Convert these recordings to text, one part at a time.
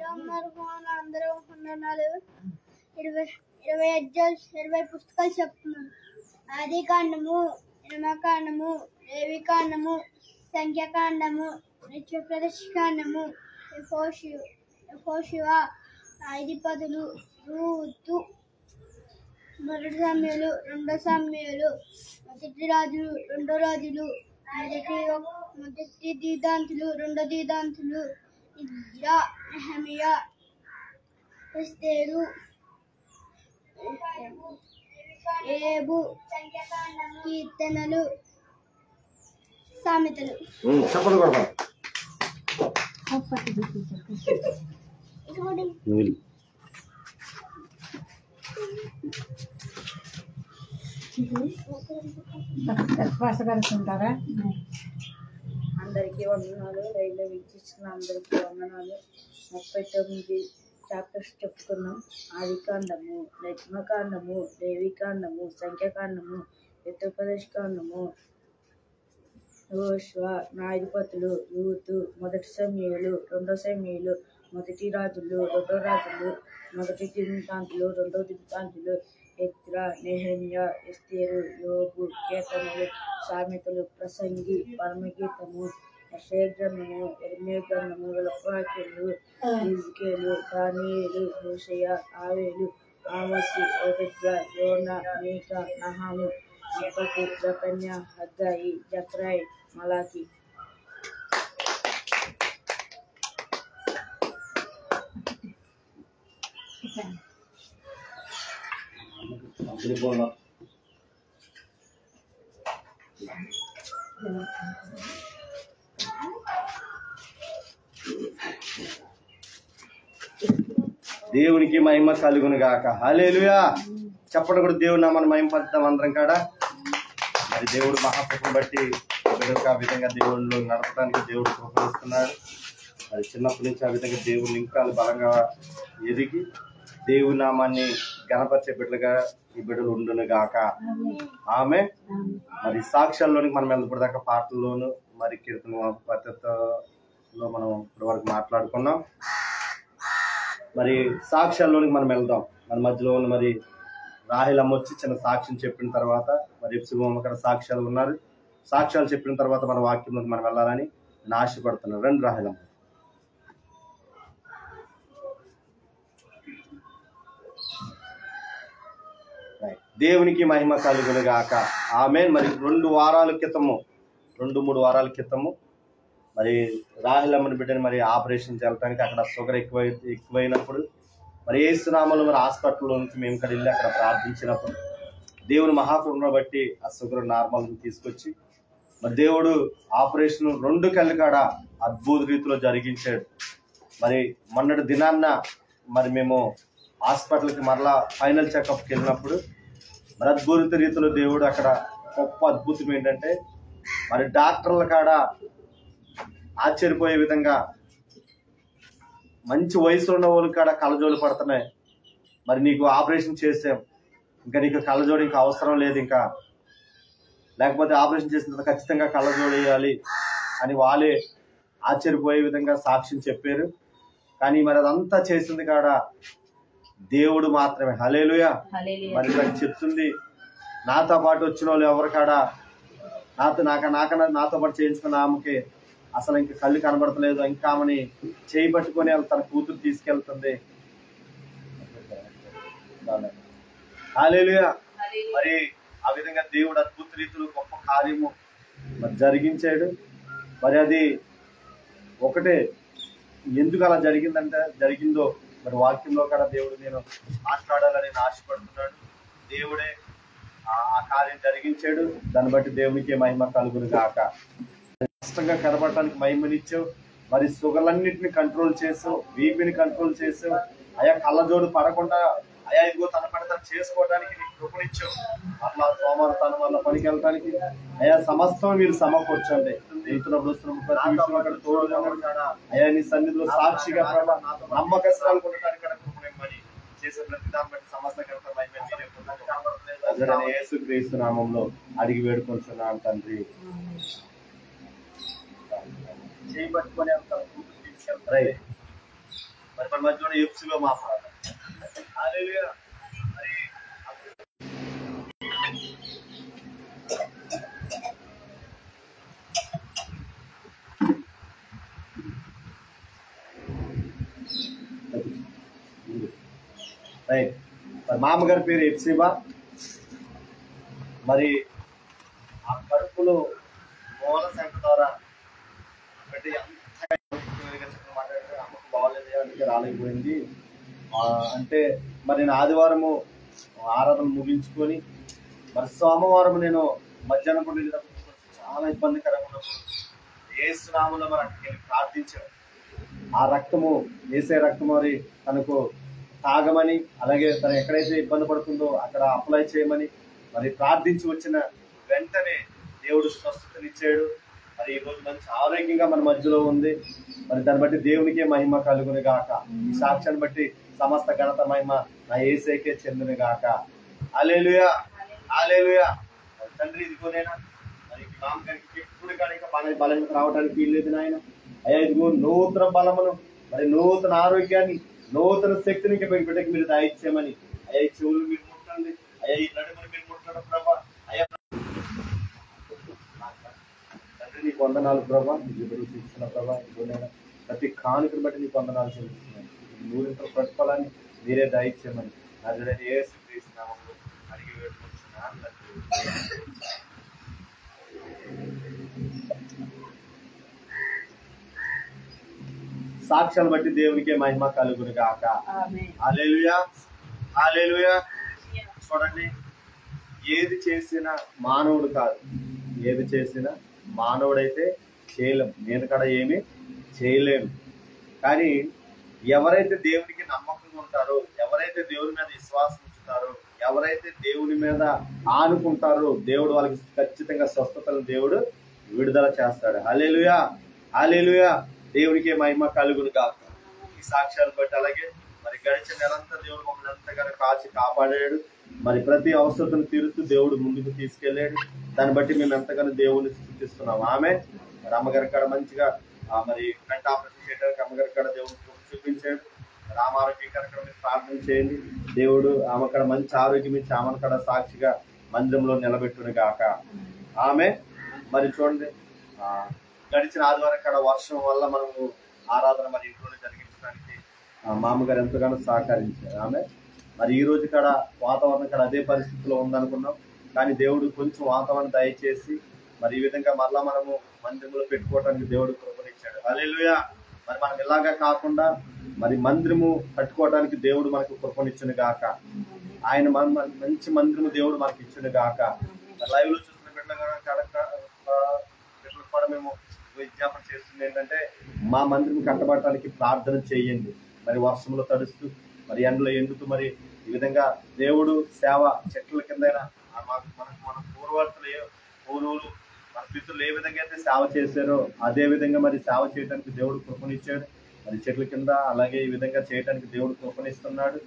అందరూ 20 అధ్యాయాలు 20 పుస్తకాలు చెప్తున్నాను. ఆది కాండము, నిర్మకాండము, లేవికాండము, సంఖ్యాకాండము, నిత్యప్రదర్శకాండము, యెహోషువ, ఐదుపదులు, రూతు, మొదటి సమూయేలు, రెండో సమూయేలు, మొదటి రాజులు, రెండో రాజులు, మొదటి దీదాంతులు, రెండో దీదాంతులు, ఇజ్రా, నెహెమియా, ఎస్తేరు, ఏబు, కీర్తనలు, సామెతలు. అందరికీ వందనాలు. రైల్లో వీక్షిస్తున్న అందరికీ వందనాలు. 39 చాప్టర్స్ చెప్పుకున్నాం. ఆదికాండము, నిర్మకాండము, లేవికాండము, సంఖ్యాకాండము, ఉత్తరప్రదేశకాండము, యెహోషువ, న్యాయాధిపతులు, రూతు, మొదటి సమూయేలు, రెండో సమూయేలు, మొదటి రాజులు, రెండో రాజులు, మొదటి దినవృత్తాంతాలు, రెండో దినవృత్తాంతాలు, ఎజ్రా, నెహెమియా, ఎస్తేరు, యోబు, కీర్తనలు, సామెతలు, ప్రసంగి, పరమగీతము, యెషయా గ్రంథము, యెరెమీయా గ్రంథము, విలాపవాక్యములు, హిజ్కీయేలు, దానియేలు, హోషేయ, ఆవేలు, ఆమోసు, ఓబద్యా, యోనా, మీకా, నహము, హబక్కు, జెఫన్యా, హగ్గాయి, జకర్యా, మలాకి. దేవునికి మహిమ కలుగును గాక. హల్లెలూయా. చెప్పడం కూడా దేవుడు నామని మహిమ పడతాం అందరం కాడ. మరి దేవుడు మహాకృపను బట్టి బిడ్డలకు ఆ విధంగా దేవుళ్ళు నడపడానికి దేవుడు కృపణిస్తున్నాడు. మరి చిన్నప్పటి నుంచి ఆ విధంగా దేవుడిని ఇంకా బలంగా ఎదిగి దేవుని నామాన్ని గణపరిచే బిడ్డలుగా ఈ బిడ్డలు ఉండును గాక. ఆమె మరి సాక్ష్యాల్లోనికి మనం వెళ్ళినప్పటిదాకా పాటల్లోను మరి కీర్తన పద్ధతిలో మనం ఇప్పటి వరకు మాట్లాడుకున్నాం. మరి సాక్ష్యాల్లోనికి మనం వెళ్దాం. మన మధ్యలో ఉన్న మరి రాహిలమ్మ వచ్చి చిన్న సాక్ష్యం చెప్పిన తర్వాత మరి శుభమ్మ అక్కడ సాక్ష్యాలు ఉన్నారు. సాక్ష్యాలు చెప్పిన తర్వాత మన వాక్యంలోకి మనం వెళ్ళాలని నేను ఆశపడుతున్నాను. రండి రాహిలమ్మ. దేవునికి మహిమ కలుగును గాక. ఆమేన్. మరి 2-3 వారాల క్రితము మరి రాహిలమ్మని బిడ్డని మరి ఆపరేషన్ చేయడానికి అక్కడ షుగర్ ఎక్కువైనప్పుడు మరి యేసు నామములో మరి హాస్పిటల్లో నుంచి మేము ఇక్కడ వెళ్ళి అక్కడ ప్రార్థించినప్పుడు దేవుని మహాకృపను బట్టి ఆ షుగర్ నార్మల్ తీసుకొచ్చి మరి దేవుడు ఆపరేషన్ 2 కళ్ళు కాడ అద్భుత రీతిలో జరిగించాడు. మరి మొన్నటి దినాన్న మరి మేము హాస్పిటల్కి మరలా ఫైనల్ చెకప్కి వెళ్ళినప్పుడు మరి అద్భుత రీతిలో దేవుడు అక్కడ గొప్ప అద్భుతం ఏంటంటే మరి డాక్టర్ల కాడ ఆశ్చర్యపోయే విధంగా మంచి వయసులో ఉన్న వాళ్ళ కాడ కళ్ళజోడు పడుతున్నాయి. మరి నీకు ఆపరేషన్ చేసాం, ఇంకా నీకు కళ్ళజోడు ఇంకా అవసరం లేదు, ఇంకా లేకపోతే ఆపరేషన్ చేసిన తర్వాత ఖచ్చితంగా కళ్ళజోడు వేయాలి అని వాళ్ళే ఆశ్చర్యపోయే విధంగా సాక్ష్యం చెప్పారు. కానీ మరి అదంతా చేసింది కాడ దేవుడు మాత్రమే. హల్లెలూయా. మరి నాకు చెప్తుంది నాతో పాటు వచ్చిన వాళ్ళు ఎవరి కాడ నాతో పాటు చేయించుకున్న ఆమెకి అసలు ఇంకా కళ్ళు కనబడతలేదు, ఇంకా ఆమెని చేయి పట్టుకొని తన కూతురు తీసుకెళ్తుంది. హల్లెలూయా. మరి ఆ విధంగా దేవుడు అద్భుత రీతిలో గొప్ప కార్యము మరి జరిగించాడు. మరి అది ఒకటే ఎందుకు అలా జరిగిందో మరి వాక్యంలో కూడా దేవుడు నేను మాట్లాడాలని ఆశపడుతున్నాడు. దేవుడే ఆ కార్యం జరిగించాడు. దాన్ని బట్టి దేవునికి మహిమ కలుగును గాక. కష్టంగా కనబడటానికి మహిమనిచ్చావు. మరి షుగర్లన్నింటినీ కంట్రోల్ చేసావు, బీపీని కంట్రోల్ చేసావు. అయా కళ్ళజోడు పడకుండా అయా ఇదిగో తన పని తను చేసుకోవడానికి నీకు కృపనిచ్చావు. అట్లా సోమవారం వల్ల పనికి వెళ్ళడానికి అయా సమస్తం మీరు సమకూర్చండి. ప్రతి తోడుగా అయా నీ సన్నిధిలో సాక్షిగా నమ్మకస్తురాలు కొనడానికి కృపనిమ్మని చేసే ప్రతి దాన్ని బట్టి సమస్త యేసుక్రీస్తు నామంలో అడిగి వేడుకొంటున్నాను తండ్రి. చేయబట్టుకొని మరి మన మధ్యలో ఎప్సిగా మాట్లాడాలి. హల్లెలూయా. మరి రైట్, మరి మామగారి పేరు ఎప్సిబా. మరి ఆ కడుపులో మూల సంఖ్య ద్వారా అంటే మాట్లాడితే అమ్మకు బాగాలేదు, అందుకే రాలేకపోయింది అంటే మరి నేను ఆదివారము ఆరాధన ముగించుకొని మరి సోమవారం నేను మధ్యాహ్నం పూట వెళ్ళినప్పుడు చాలా ఇబ్బందికరంగా ఉన్నప్పుడు యేసు నామములో మరి అక్కడికి వెళ్ళి ప్రార్థించాను. ఆ రక్తము వేసే రక్తం మరి తనకు తాగమని, అలాగే తను ఎక్కడైతే ఇబ్బంది పడుతుందో అక్కడ అప్లై చేయమని మరి ప్రార్థించి వచ్చిన వెంటనే దేవుడు స్వస్థతనిచ్చాడు. మరి ఈరోజు మంచి ఆరోగ్యంగా మన మధ్యలో ఉంది. మరి దాన్ని బట్టి దేవునికే మహిమ కలుగును గాక. ఈ సాక్ష్యాన్ని బట్టి సమస్త ఘనత మహిమ నా యేసుకే చెందును గాక. హల్లెలూయా, హల్లెలూయా. తండ్రి ఇదిగోనేనా మరి మామగారికి ఎప్పుడు కానీ బలహీనత రావడానికి వీల్లేదు నాయన. అయ్యా ఇదిగో నూతన బలమును, మరి నూతన ఆరోగ్యాన్ని, నూతన శక్తిని బిడ్డకి మీరు దయచేయమని. అయ్యా ఈ చెవులు మీరు ముట్టండి, అయ్యా ఈ నడుమును మీరు ముట్టండి ప్రభా. అయ్యా తండ్రి నీకు వందనాలు ప్రభా, ఎదురు తీసుకున్న ప్రభా. ఇదిగోనైనా ప్రతి కానుకను బట్టి నీకు వందనాలు చెల్లిస్తున్నాను. నూరింత ప్రతిఫలాన్ని మీరే దయచేయమని నజరేయుడైన యేసుక్రీస్తు నామములో అడిగి వేడుకుంటున్నాను తండ్రి. సాక్ష్యాలు బట్టి దేవునికే మహిమ కలుగును గాక. హల్లెలూయా, హల్లెలూయా. చూడండి, ఏది చేసినా మానవుడు కాదు, ఏది చేసినా మానవుడైతే చేయలేం. నేను కూడా ఏమీ చేయలేను. కానీ ఎవరైతే దేవునికి నమ్మకంగా ఉంటారో, ఎవరైతే దేవుని మీద విశ్వాసం ఉంచుతారో, ఎవరైతే దేవుని మీద ఆనుకుంటారో దేవుడు వాళ్ళకి ఖచ్చితంగా స్వస్థతను దేవుడు విడుదల చేస్తాడు. హల్లెలూయా, హల్లెలూయా. దేవుడికి మహిమ కలుగును గాక. ఈ సాక్ష్యాలు బట్టి అలాగే మరి గడిచిన నెలంతా దేవుడు మమ్మల్ని ఎంతగానో కాచి కాపాడాడు. మరి ప్రతి అవసరతను తీరుస్తూ దేవుడు ముందుకు తీసుకెళ్లాడు. దాన్ని బట్టి మేము ఎంతగానో దేవుడిని స్తుతిస్తున్నాం. ఆమె మరి అమ్మగారి కాడ మంచిగా మరి కంటి ఆపరేషన్ చేయడానికి అమ్మగారి కాడ దేవుడు చూపించాడు. రామారోగ్యకరంగా మీరు ప్రార్థన చేయండి. దేవుడు ఆమె కాడ మంచి ఆరోగ్యం ఇచ్చి ఆమె కాడ సాక్షిగా మందిరంలో నిలబెట్టును గాక. ఆమె మరి చూడండి, గడిచిన ఆదివారం కాడ వర్షం వల్ల మనము ఆరాధన మరి ఇంట్లోనే జరిగించడానికి మామగారు ఎంతగానో సహకరించారు. ఆమె మరి ఈ రోజు కాడ వాతావరణం కాడ అదే పరిస్థితిలో ఉందనుకున్నాం. కానీ దేవుడు కొంచెం వాతావరణం దయచేసి మరి ఈ విధంగా మరలా మనము మందిరంలో పెట్టుకోవడానికి దేవుడు కృపనిచ్చాడు. హల్లెలూయా. మరి మనం ఇలాగా కాకుండా మరి మందిరము కట్టుకోవడానికి దేవుడు మనకు కృపనిచ్చును గాక. ఆయన మంచి మందిరము దేవుడు మనకి ఇచ్చును గాక. లైవ్ లో చూసిన బిడ్డలు కూడా మేము విజ్ఞాపన చేస్తుంది ఏంటంటే, మా మందిరం కట్టబడటానికి ప్రార్థన చేయండి. మరి వర్షంలో తడుస్తూ, మరి ఎండలో ఎండుతూ, మరి ఈ విధంగా దేవుడు సేవ చెట్ల కిందైనా మన పూర్వులు మన పితృలు ఏ విధంగా అయితే సేవ చేశారో అదే విధంగా మరి సేవ చేయడానికి దేవుడు కృపనిచ్చాడు. మరి చెట్ల కింద అలాగే ఈ విధంగా చేయడానికి దేవుడు కృపనిస్తున్నాడు.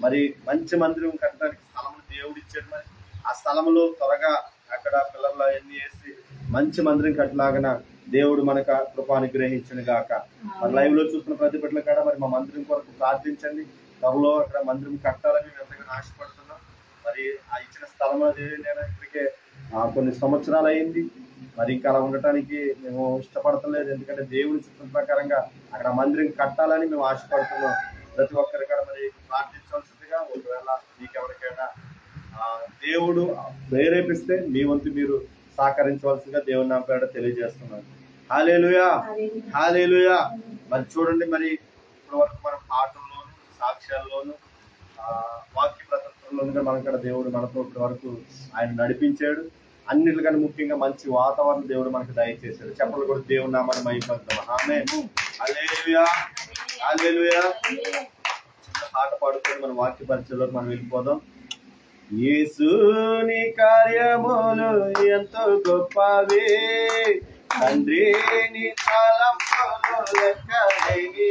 మరి మంచి మందిరం కట్టడానికి స్థలం దేవుడు ఇచ్చాడు. మరి ఆ స్థలంలో త్వరగా అక్కడ పిల్లలు ఎన్ని వేసి మంచి మందిరం కట్టలాగన దేవుడు మనకు కృప అనుగ్రహించును గాక. మరి లైవ్ లో చూస్తున్న ప్రతి బిడ్డల కాడ మరి మా మందిరం కొరకు ప్రార్థించండి. త్వరలో అక్కడ మందిరం కట్టాలని మేము ఎంతగానో ఆశపడుతున్నాం. మరి ఆ ఇచ్చిన స్థలం నేను ఇప్పటికే కొన్ని సంవత్సరాలు అయింది. మరి ఇంకా అలా ఉండటానికి మేము ఇష్టపడతలేదు. ఎందుకంటే దేవుని చిత్తం ప్రకారంగా అక్కడ మందిరం కట్టాలని మేము ఆశపడుతున్నాం. ప్రతి ఒక్కరి కాడ మరి ప్రార్థించవలసిందిగా, ఒకవేళ మీకెవరికైనా దేవుడు ప్రేరేపిస్తే మీ వంతు మీరు సహకరించవలసిందిగా దేవుని నామ పేరిట తెలియజేస్తున్నాను. హల్లెలూయా, హల్లెలూయా. మరి చూడండి, మరి ఇప్పటి వరకు మనం పాటల్లోను, సాక్ష్యాల్లోను, వాక్య ప్రదర్శనలోనుగా మనం ఇక్కడ దేవుడు మనతో ఇప్పటి వరకు ఆయన నడిపించాడు. అన్నిటికన్నా ముఖ్యంగా మంచి వాతావరణం దేవుడు మనకు దయచేశాడు. చెప్పలు కూడా దేవుని నామాన్ని మహిమపరుద్దాం. ఆమేన్. హల్లెలూయా, హల్లెలూయా. చిన్న పాట పాడుకొని మన వాక్య పరిచయంలోకి మనం వెళ్ళిపోదాం. యేసుని కార్యములు ఎంతో గొప్పవి, తండ్రి నీ తలంపులు లెక్కలేనివి.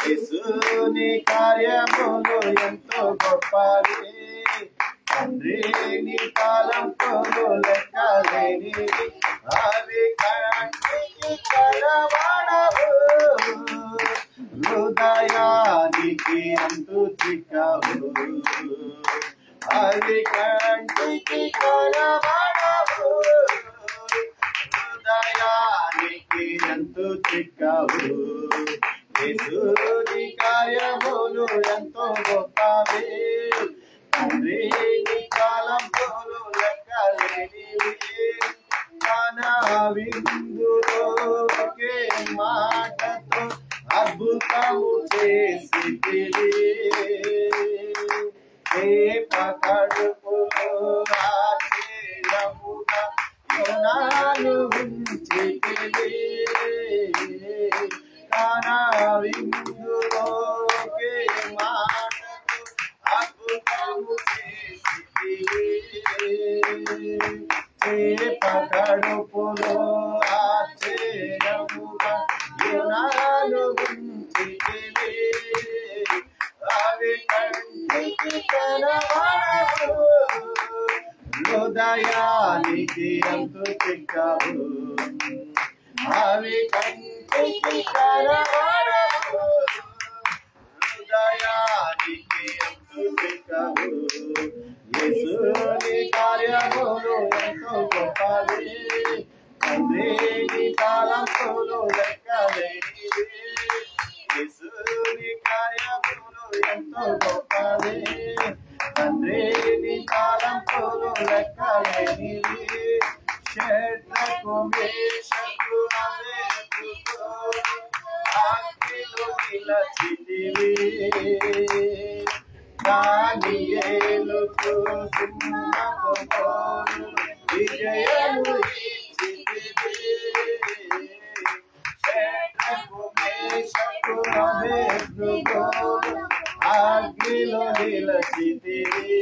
యేసుని కార్యములు ఎంతో గొప్పవి, తండ్రి నీ తలంపులు లెక్కలేనివి. అవి కంటికి కనబడవు, హృదయానికి హృదయానికి అంతు చిక్కవు అవి కంటికి కనబడవు హృదయానికి అంతు చిక్కవు యేసుని కార్యములు ఎంతో గొప్పవి తండ్రి నీ కాలంలో లెక్కలేనివి మన విందులో ఒకే మాటతో అద్భుతము చేసితివి కడుపులో ఆశ్చర్యముగా యోనాను ఉంచితివి మన విందులో ఒకే మాటతో అద్భుతము చేసితివి కడుపులో ఆశ్చర్యముగా యోనాను ఉంచితివి అవి కంటికి కనబడవు హృదయానికి అంతు చిక్కవు అవి కంటికి కనబడవు హృదయానికి అంతు చిక్కవు యేసుని కార్యములు ఎంతో గొప్పవి తండ్రి నీ తలంపులు లెక్కలేనివి యేసుని కార్యములు ఎంతో గొప్పవి తండ్రి నీ తలంపులు లెక్కలేనివి శేత్రకు మేషకు అబేద్నెగో అగ్నిలో నిలిచితివి దానియేలుకు సింహపు బోను విజయము ఇచ్చితివి శేత్రకు మేషకు అబేద్నెగో అగ్నిలో నిలిచితివి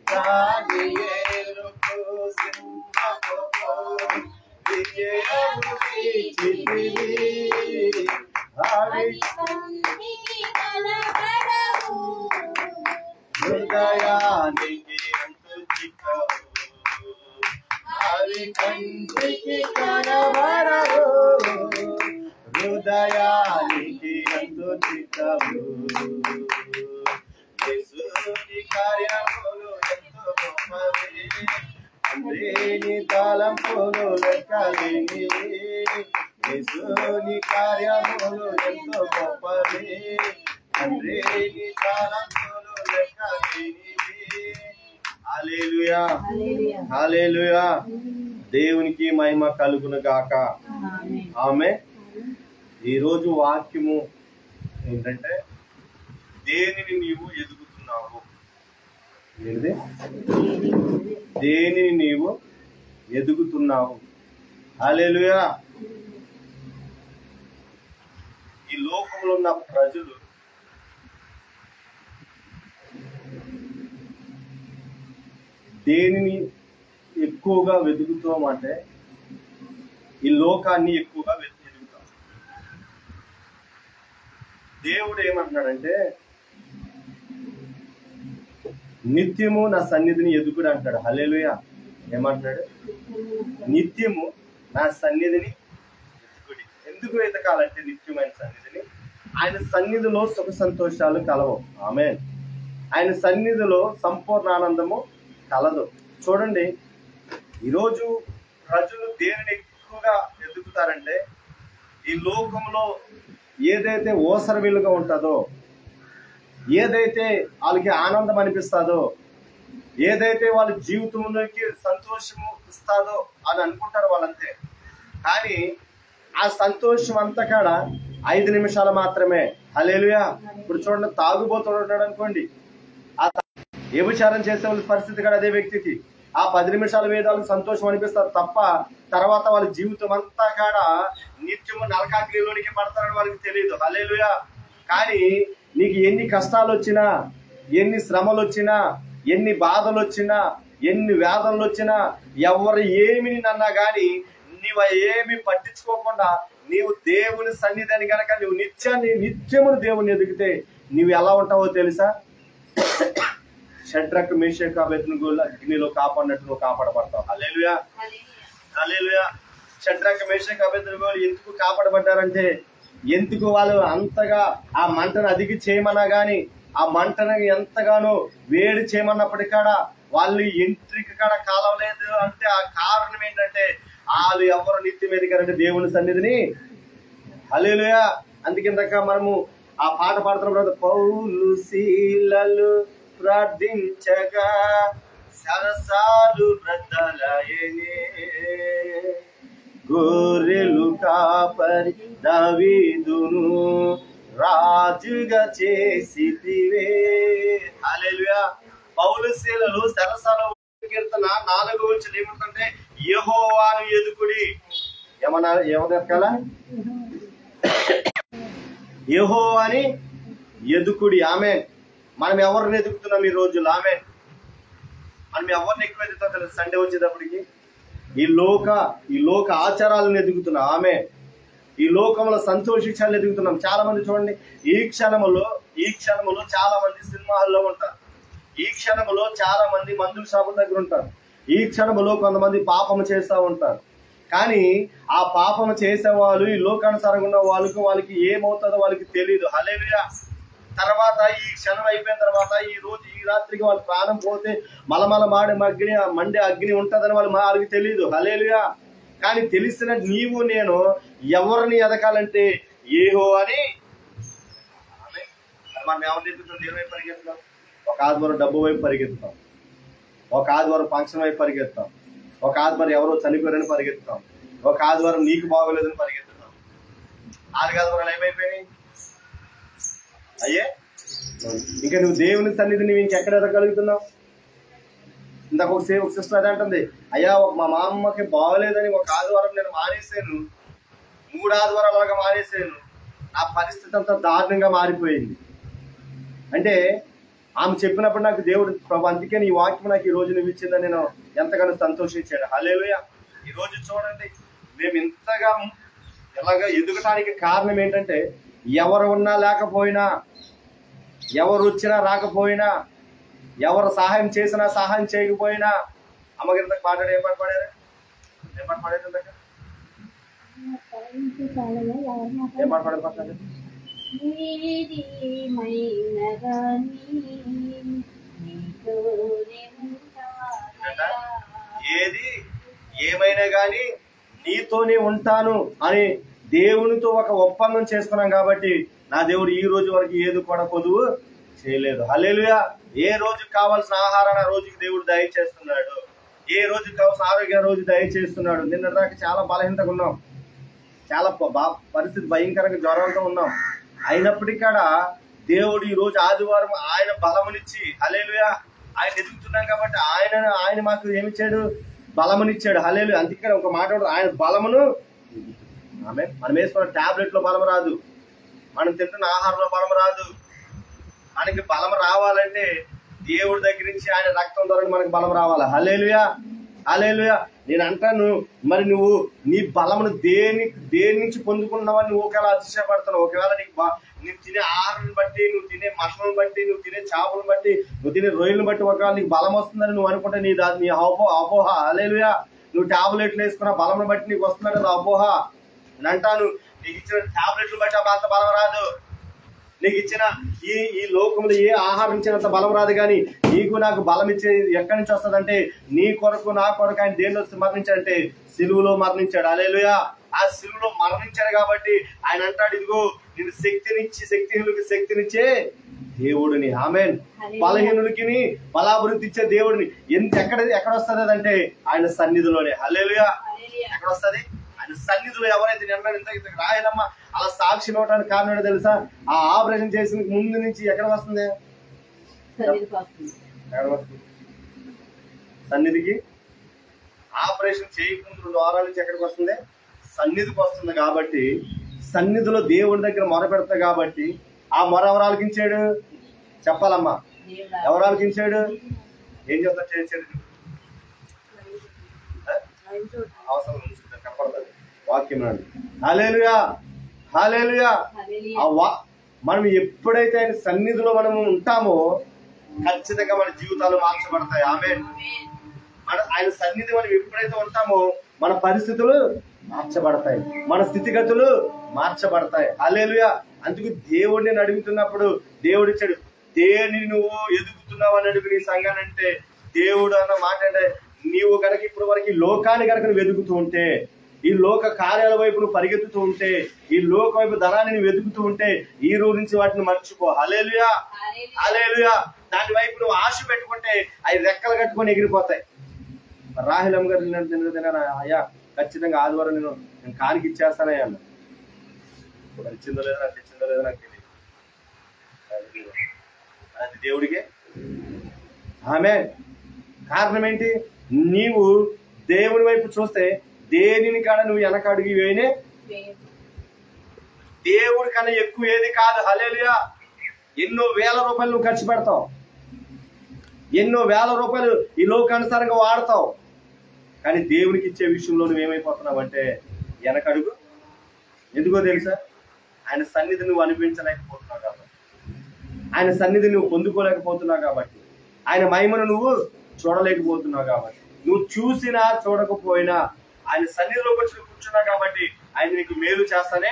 దానియేలుకు సింహపు బోను విజయము ఇచ్చితివి హృదయానికి అంతు చిక్కవు అవి కంటికి కనబడవు హృదయానికి అంతు చిక్కవు యేసుని కార్యములు ఎంతో గొప్పవి తండ్రి నీ తలంపులు లెక్కలేనివి యేసుని కార్యములు ఎంతో గొప్పవి తండ్రి నీ తలంపులు లెక్కలేనివి హల్లెలూయా హల్లెలూయా దేవునికి మహిమ కలుగును గాక ఆమేన్ ఈరోజు వాక్యము ఏంటంటే దేనిని నీవు ఎదుగుతున్నావు ఏంటిది దేనిని నీవు ఎదుగుతున్నావు హల్లెలూయా ఈ లోకంలో ఉన్న ప్రజలు దేనిని ఎక్కువగా వెతుకుతామంటే ఈ లోకాన్ని ఎక్కువగా వెతుకుతాం దేవుడు ఏమంటున్నాడంటే నిత్యము నా సన్నిధిని ఎదుగుడు అంటాడు హల్లెలూయా ఏమంటున్నాడు నిత్యము నా సన్నిధిని ఎదుగుడి ఎందుకు వెతకాలంటే నిత్యమైన సన్నిధిని ఆయన సన్నిధిలో సుఖ సంతోషాలు కలవు ఆమేన్ ఆయన సన్నిధిలో సంపూర్ణ ఆనందము కలదు చూడండి ఈరోజు ప్రజలు దేనిని ఎక్కువగా ఎదుగుతారంటే ఈ లోకంలో ఏదైతే ఓసరవిలుగా ఉంటుందో ఏదైతే వాళ్ళకి ఆనందం అనిపిస్తుందో ఏదైతే వాళ్ళ జీవితంలోకి సంతోషము ఇస్తాదో అని అనుకుంటారు వాళ్ళంతే కానీ ఆ సంతోషం అంతా కాడ 5 నిమిషాలు మాత్రమే హల్లెలూయా ఇప్పుడు చూడండి తాగుబోతున్నాడు అనుకోండి ఆ వ్యభిచారం చేసే వాళ్ళ పరిస్థితి కూడా అదే వ్యక్తికి ఆ 10 నిమిషాల మీద వాళ్ళకి సంతోషం అనిపిస్తారు తప్ప తర్వాత వాళ్ళ జీవితం అంతా కాడ నిత్యము నరకాగ్నిలోనికి పడతారని వాళ్ళకి తెలియదు హల్లెలూయా కానీ నీకు ఎన్ని కష్టాలు వచ్చినా ఎన్ని శ్రమలు వచ్చినా ఎన్ని బాధలు వచ్చినా ఎన్ని వేదనలు వచ్చినా ఎవరు ఏమి అన్నా గాని నీవు ఏమి పట్టించుకోకుండా నీవు దేవుని సన్నిధిని కనుక నువ్వు నిత్యమును దేవుని ఎదిగితే నువ్వు ఎలా ఉంటావో తెలుసా షడ్రక్ మేషక్ అబేద్నెగో అగ్నిలో కాపాడినట్టు నువ్వు కాపాడబడతావు హల్లెలూయా హల్లెలూయా షడ్రక్ మేషక్ అబేద్నెగో ఎందుకు కాపాడబడ్డారంటే ఎందుకు వాళ్ళు అంతగా ఆ మంటను అదిగి చేయమన్నా గాని, ఆ మంటను ఎంతగానో వేడి చేయమన్నప్పటికాడ వాళ్ళు ఎంట్రికి కాడ కాలవలేదు అంటే ఆ కారణం ఏంటంటే వాళ్ళు ఎవరు నిత్యం ఎదిగారంటే దేవుని సన్నిధిని. హల్లెలూయా. అందుకిందాక మనము ఆ పాట పాడుతున్నప్పుడు పౌలు శీలలు ప్రార్థించగా సరసాలు బ్రద్దలయనే, గొర్రెలు కాపరి దావీదును రాజుగా చేసితివే. హల్లెలూయా. పౌలు శీలలు సరసాల కీర్తన 4 ఏమంటే యెహోవాను ఎదుకుడి. ఏమన్నా ఏమదెక్కాల? యెహోవాని ఎదుకుడి. ఆమేన్. మనం ఎవరిని ఎదుగుతున్నాం ఈ రోజుల్లో? ఆమేన్. మనం ఎవరిని ఎక్కువ ఎదుగుతాం తెలుసు? సండే వచ్చేటప్పటికి ఈ లోక ఆచారాలను ఎదుగుతున్నాం. ఆమేన్. ఈ లోకంలో సంతోషించాలని ఎదుగుతున్నాం. చాలా మంది చూడండి, ఈ క్షణములో చాలా మంది సినిమాల్లో ఉంటారు. ఈ క్షణములో చాలా మంది మందుల షాపుల దగ్గర ఉంటారు. ఈ క్షణములో కొంతమంది పాపము చేస్తూ ఉంటారు. కానీ ఆ పాపము చేసేవాళ్ళు, ఈ లోకానుసారంగా ఉన్న వాళ్ళకి ఏమవుతుందో వాళ్ళకి తెలియదు. హల్లెలూయా. తర్వాత ఈ క్షణం అయిపోయిన తర్వాత ఈ రాత్రికి వాళ్ళ ప్రాణం పోతే మలమల మండే అగ్ని ఉంటుందని వాళ్ళకి తెలియదు. హల్లెలూయా. కానీ తెలిసిన నీవు నేను ఎవరిని ఎదగాలంటే యెహోవాని. మనం ఎవరిని ఎదుగుతాం? దేని వైపు పరిగెత్తుతాం? ఒక ఆదివారం డబ్బు వైపు పరిగెత్తుతాం, ఒక ఆదివారం ఫంక్షన్ వైపు పరిగెత్తాం, ఒక ఆదివారం ఎవరో చనిపోయారని పరిగెత్తుతాం, ఒక ఆదివారం నీకు బాగోలేదని పరిగెత్తుతాం. ఆదివారాలు ఏమైపోయినాయి అయ్యే? ఇంకా నువ్వు దేవుని సన్నిధిని ఇంకెక్కడ ఎదగలుగుతున్నావు? ఇందాక ఒక సిస్టర్ అదే అంటుంది, అయ్యా మా అమ్మకి బాగోలేదని ఒక ఆదివారం నేను మానేసాను, 3 ఆదివారాలు అలాగా మానేసాను, నా పరిస్థితి అంతా దారుణంగా మారిపోయింది అంటే ఆమె చెప్పినప్పుడు నాకు దేవుడు ప్రభు అందుకే నీ వాక్యం నాకు ఈ రోజు నువ్వు ఇచ్చిందని నేను ఎంతగానో సంతోషించాను. హల్లెలూయా. ఈ రోజు చూడండి, మేము ఇంతగా ఇలాగా ఎదగటానికి కారణం ఏంటంటే ఎవరు ఉన్నా లేకపోయినా, ఎవరు వచ్చినా రాకపోయినా, ఎవరు సహాయం చేసినా సహాయం చేయకపోయినా. అమ్మగారి పాడారు, ఏం పాట పాడారు? ఏం పాట పాడారు? ఏం పాట పాడారు? ఏది ఏమైనా గాని నీతోనే ఉంటాను అని దేవునితో ఒక ఒప్పందం చేసుకున్నాం కాబట్టి నా దేవుడు ఈ రోజు వరకు ఏది కూడా కొదువు చేయలేదు. హల్లెలూయా. ఏ రోజు కావాల్సిన ఆహారాన్ని ఆ రోజుకి దేవుడు దయచేస్తున్నాడు. ఏ రోజు కావాల్సిన ఆరోగ్య రోజు దయచేస్తున్నాడు. నిన్న దాకా చాలా బలహీనతగా ఉన్నాం, చాలా పరిస్థితి భయంకరంగా జ్వరంతో ఉన్నాం. అయినప్పటికీ కూడా దేవుడు ఈ రోజు ఆదివారం ఆయన బలమునిచ్చి, హల్లెలూయా, ఆయన ఎదుగుతున్నాం కాబట్టి ఆయన మాకు ఏమిచ్చాడు? బలమునిచ్చాడు. హల్లెలూయా. అందుకే ఒక మాట, ఆయన బలమును. ఆమేన్. మనం వేసుకున్న టాబ్లెట్ లో బలం రాదు, మనం తింటున్న ఆహారంలో బలం రాదు. మనకి బలం రావాలంటే దేవుడి దగ్గర నుంచి ఆయన రక్తం ద్వారా మనకి బలం రావాలి. హల్లెలూయా. హల్లెలూయా. నేను అంటాను, మరి నువ్వు నీ బలమును దేని నుంచి పొందుకున్నావని నువ్వు ఒకవేళ అతిశయపడుతున్నావు. ఒకవేళ నువ్వు తినే ఆహారాన్ని బట్టి, నువ్వు తినే మసాలను బట్టి, నువ్వు తినే చేపలను బట్టి, నువ్వు తినే రొయ్యలను బట్టి ఒకవేళ నీకు బలం వస్తుందని నువ్వు అనుకుంటే నీ అపోహ. హల్లెలూయా. నువ్వు టాబ్లెట్లు వేసుకున్న బలం బట్టి నీకు వస్తున్నాడు, అది అపోహ. నేను అంటాను, నీకు ఇచ్చిన టాబ్లెట్లు బట్టి అంత బలం రాదు. నీకు ఇచ్చిన ఈ లోకంలో ఏ ఆహారం ఇచ్చినంత బలం రాదు. కానీ నీకు నాకు బలం ఇచ్చే ఎక్కడి నుంచి వస్తుందంటే నీ కొరకు నా కొరకు ఆయన దేనిలో మరణించాడంటే సిలువలో మరణించాడు. హల్లెలూయా. ఆ సిలువలో మరణించాడు కాబట్టి ఆయన అంటాడు, ఇదిగో నేను శక్తిహీనులకి శక్తినిచ్చే దేవుడిని. ఆమేన్. బలహీనులకి బలాభివృద్ధి ఇచ్చే దేవుడిని. ఎక్కడ వస్తుంది అదంటే ఆయన సన్నిధిలోనే. హల్లెలూయా. ఎక్కడ వస్తుంది? ఆయన సన్నిధిలో. ఎవరైతే ఇంత రాయలమ్మ అలా సాక్షి ఇవ్వడానికి కారణం ఏంటో తెలుసా? ఆ ఆపరేషన్ చేసిన ముందు నుంచి ఎక్కడ వస్తుంది? సన్నిధికి. ఆపరేషన్ చేయకముందు 2 వారాల నుంచి ఎక్కడికి వస్తుంది? సన్నిధికి వస్తుంది. కాబట్టి సన్నిధిలో దేవుడి దగ్గర మొర పెడతా కాబట్టి ఆ మొర ఎవరు ఆలకించాడు? చెప్పాలమ్మా, ఎవరు ఆలకించాడు? ఏం చెప్తా చేశాడు? అవసరం కనపడుతుంది వాక్యం అండి. హల్లెలూయా. హల్లెలూయా. మనం ఎప్పుడైతే ఆయన సన్నిధిలో మనం ఉంటామో ఖచ్చితంగా మన జీవితాలు మార్చబడతాయి. ఆమేన్. ఆయన సన్నిధి మనం ఎప్పుడైతే ఉంటామో మన పరిస్థితులు మార్చబడతాయి, మన స్థితిగతులు మార్చబడతాయి. హల్లెలూయా. అందుకు దేవుడిని అడుగుతున్నప్పుడు దేవుడు ఇచ్చాడు. దేనిని నువ్వు ఎదుగుతున్నావు అని అడుగు నీ సంఘాన్ని అంటే దేవుడు అన్న మాట అంటే నీవు కనుక ఇప్పుడు వరకు ఈ లోకాన్ని కనుక నువ్వు వెతుకుతూ ఉంటే, ఈ లోక కార్యాల వైపు నువ్వు పరిగెత్తుతూ ఉంటే, ఈ లోక వైపు ధనాన్ని నువ్వు వెతుకుతూ ఉంటే ఈ రోజు నుంచి వాటిని మర్చిపో. హల్లెలూయా, హల్లెలూయా. దాని వైపు నువ్వు ఆశ పెట్టుకుంటే అవి రెక్కలు కట్టుకొని ఎగిరిపోతాయి. రాహిలమ్మ గారు తిన్నాను అయ్యా, ఖచ్చితంగా ఆదివారం నేను కానికి ఇచ్చేస్తానయ్యా అన్న. ఇచ్చిందో లేదో నాకు తెచ్చిందో లేదో నాకు తెలియదు. అది దేవుడికే. ఆమె కారణం ఏంటి? నీవు దేవుని వైపు చూస్తే దేనిని కాడ నువ్వు వెనక అడుగు వేయనే దేవుడి కన్నా ఎక్కువ ఏది కాదు. హల్లెలూయా. ఎన్నో వేల రూపాయలు నువ్వు ఖర్చు పెడతావు, ఎన్నో వేల రూపాయలు ఈ లోకానుసారంగా వాడతావు, కానీ దేవునికి ఇచ్చే విషయంలో నువ్వేమైపోతున్నావు అంటే వెనకడుగు. ఎందుకో తెలుసా? ఆయన సన్నిధి నువ్వు అనిపించలేకపోతున్నావు కాబట్టి, ఆయన సన్నిధి నువ్వు పొందుకోలేకపోతున్నావు కాబట్టి, ఆయన మహిమను నువ్వు చూడలేకపోతున్నావు కాబట్టి, నువ్వు చూసినా చూడకపోయినా ఆయన సన్నిధిలోకి వచ్చి కూర్చున్నావు కాబట్టి ఆయన నీకు మేలు చేస్తానే.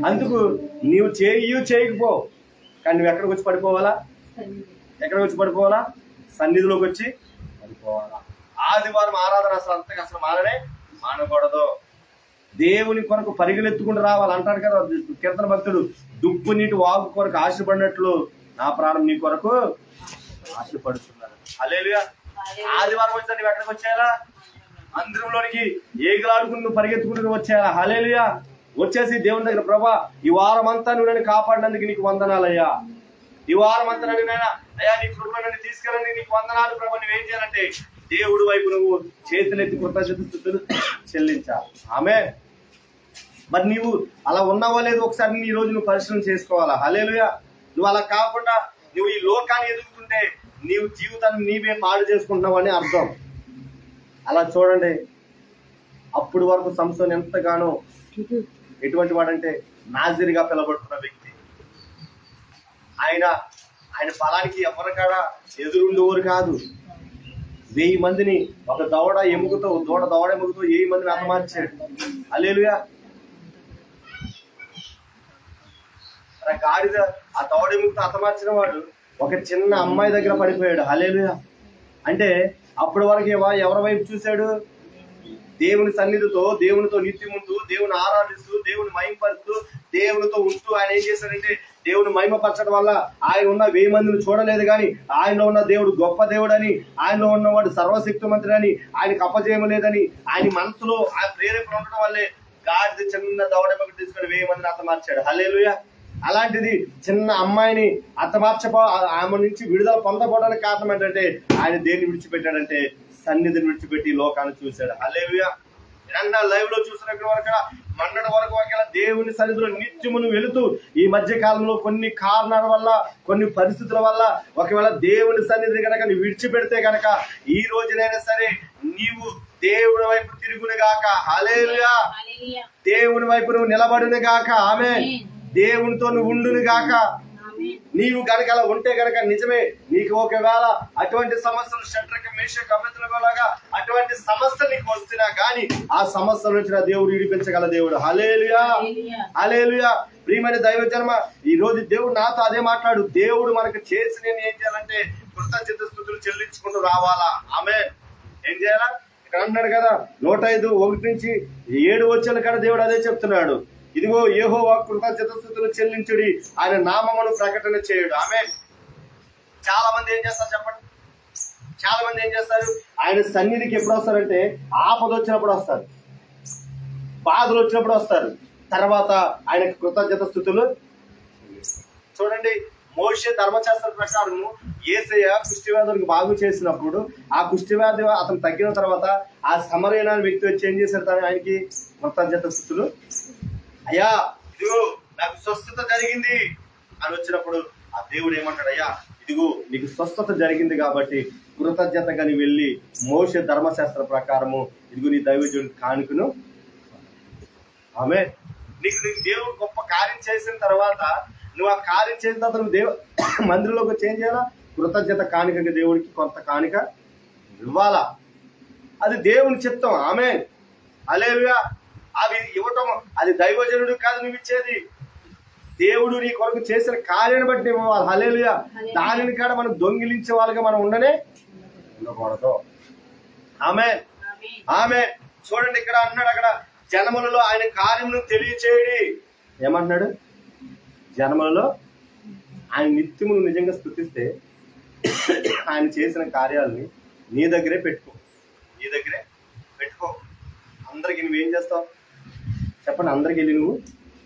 అందుకు నీవు చేయకపో, కానీ నువ్వు ఎక్కడికి వచ్చి పడిపోవాలా? ఎక్కడికి వచ్చి పడిపోవాలా? సన్నిధిలోకి వచ్చి పడిపోవాలా. ఆదివారం ఆరాధన అసలు మానకూడదు. దేవుని కొరకు పరిగెలెత్తుకుంటూ రావాలి అంటాడు కదా కీర్తన భక్తుడు. దుప్పు నీటి వాగు కొరకు ఆశపడినట్లు నా ప్రాణం నీ కొరకు ఆశపడుతున్నాను. హల్లెలూయా. ఆదివారం వచ్చిన నువ్వు ఎక్కడికి వచ్చేయాలా? మందిరంలోనికి ఏగులాడుకుని నువ్వు పరిగెత్తుకుంటూ వచ్చేయాలా? హల్లెలూయా. వచ్చేసి దేవుని దగ్గర, ప్రభా ఈ వారం అంతా నువ్వు నన్ను కాపాడినందుకు నీకు వందనాలయ్యా, ఈ వారం అంతా నన్ను నాయనా అయ్యా నీ కృపలో నన్ను తీసుకెళ్ళండి, నీకు వందనాలు ప్రభా. నువ్వేం చేయాలంటే దేవుడి వైపు నువ్వు చేతులెత్తి కృతజ్ఞతలు చెల్లించాలి. ఆమేన్. మరి నీవు అలా ఉన్నావో లేదో ఒకసారి ఈ రోజు నువ్వు పరిశీలన చేసుకోవాలా. హల్లెలూయా. నువ్వు అలా కాకుండా నువ్వు ఈ లోకాన్ని ఎదుగుతుంటే నీవు జీవితాన్ని నీవే పాడు చేసుకుంటున్నావు అని అర్థం. అలా చూడండి, అప్పుడు వరకు సంసోను ఎంతగానో ఎటువంటి వాడంటే నాజీరుగా పిలబడుతున్న వ్యక్తి. ఆయన ఫలానికి ఎవరికాడ ఎదురుండేవారు కాదు. 1000 మందిని ఒక దవడ ఎముకతో 1000 మందిని హతమార్చాడు. హల్లెలూయా. గాడిద ఆ దవడ ఎముకతో హతమార్చిన వాడు ఒక చిన్న అమ్మాయి దగ్గర పడిపోయాడు. హల్లెలూయా. అంటే అప్పటి వరకు ఎవరి వైపు చూశాడు? దేవుని సన్నిధితో, దేవునితో నిత్యం ఉంటూ, దేవుని ఆరాధిస్తూ, దేవుని మహిమపరుస్తూ, దేవునితో ఉంటూ ఆయన ఏం చేశాడంటే దేవుని మహిమపరచడం వల్ల ఆయన ఉన్న 1000 మందిని చూడలేదు, కానీ ఆయనలో ఉన్న దేవుడు గొప్ప దేవుడు అని, ఆయనలో ఉన్నవాడు సర్వశక్తిమంతుడు అని, ఆయనకు అపజయమలేదని ఆయన మనసులో ఆయన ప్రేరేపణ ఉండడం వల్లే గాడిద చిన్న దవడ తీసుకొని 1000 మందిని హతమార్చాడు. హల్లెలూయా. అలాంటిది చిన్న అమ్మాయిని ఆమె నుంచి విడుదల పొందకపోవడానికి కారణం ఏంటంటే ఆయన దేన్ని విడిచిపెట్టాడంటే సన్నిధిని విడిచిపెట్టి లోకాన్ని చూశాడు. హల్లెలూయా. లైవ్ లో చూసినక్కడ వరకు మన్నటి వరకు ఒకవేళ దేవుని సన్నిధిలో నిత్యమును వెళుతూ ఈ మధ్య కాలంలో కొన్ని కారణాల వల్ల, కొన్ని పరిస్థితుల వల్ల ఒకవేళ దేవుని సన్నిధిని కనుక నువ్వు విడిచిపెడితే కనుక ఈ రోజునైనా సరే నీవు దేవుని వైపు తిరుగును గాక. హల్లెలూయా. దేవుని వైపు నువ్వు నిలబడును గాక. ఆమేన్. దేవునితో నువ్వు ఉండును గాక. నీవు కనుక అలా ఉంటే కనుక నిజమే నీకు ఒకవేళ అటువంటి సమస్యలు షడ్రక మేషక్ అబేద్నెగోలాగా అటువంటి సమస్యలు నీకు వస్తున్నా గానీ ఆ సమస్యల నుంచి దేవుడు విడిపించగల దేవుడు. హల్లెలూయా, హల్లెలూయా. ప్రియమైన దైవజనమ, ఈ రోజు దేవుడు నాతో అదే మాట్లాడు. దేవుడు మనకు చేసి నేను ఏం చేయాలంటే కృతజ్ఞతాస్తుతులు చెల్లించుకుంటూ రావాలా. ఆమేన్. ఏం చేయాలా? ఇక్కడ అన్నాడు కదా 105:1-7 వచ్చేల కాడ దేవుడు అదే చెప్తున్నాడు. ఇదిగో యెహోవా కృతజ్ఞతాస్తుతులు చెల్లించుడి, ఆయన నామమును ప్రకటన చేయుడు. ఆమేన్. చాలా మంది ఏం చేస్తారు చెప్పండి? చాలా మంది ఏం చేస్తారు? ఆయన సన్నిధికి ఎప్పుడు వస్తారంటే ఆపద వచ్చినప్పుడు వస్తారు, బాధలు వచ్చినప్పుడు వస్తారు, తర్వాత ఆయనకు కృతజ్ఞతాస్తుతులు. చూడండి, మోషే ధర్మశాస్త్ర ప్రకారము యేసయ్య కుష్ఠవ్యాధులకు బాగు చేసినప్పుడు ఆ కుష్ఠవ్యాధి అతను తగ్గిన తర్వాత ఆ సమరయన వ్యక్తి వచ్చి ఏం చేశారు? ఆయనకి కృతజ్ఞతాస్తుతులు, అయ్యా ఇదిగో నాకు స్వస్థత జరిగింది అని వచ్చినప్పుడు ఆ దేవుడు ఏమంటాడు? అయ్యా ఇదిగో నీకు స్వస్థత జరిగింది కాబట్టి కృతజ్ఞతగా నీ వెళ్ళి మోషే ధర్మశాస్త్ర ప్రకారము ఇదిగో నీ దైవజనుడి కానుకను. ఆమె నీకు దేవుడు గొప్ప కార్యం చేసిన తర్వాత నువ్వు ఆ కార్యం చేసిన తర్వాత నువ్వు మందిరంలోకి చేంజ్ చేయాలా? కృతజ్ఞత కానుకగా దేవుడికి కొంత కానుక ఇవ్వాలా. అది దేవుని చిత్తం. ఆమేన్. హల్లెలూయా. అవి ఇవ్వటం అది దైవజనుడు కాదు నువ్వు ఇచ్చేది, దేవుడు నీ కొరకు చేసిన కార్యాన్ని బట్టి ఇవ్వాలి. హల్లెలూయా. దానిని కూడా మనం దొంగిలించే వాళ్ళగా మనం ఉండకూడదు. ఆమేన్. ఆమేన్. చూడండి ఇక్కడ అన్నాడు, అక్కడ జనములలో ఆయన కార్యమును తెలియచేయడి. ఏమంటున్నాడు? జనములలో ఆయన నిత్యము నిజంగా స్తుతిస్తే ఆయన చేసిన కార్యాలని నీ దగ్గరే పెట్టుకో. అందరికి నువ్వేం చేస్తావు చెప్పండి? అందరికి వెళ్ళి నువ్వు,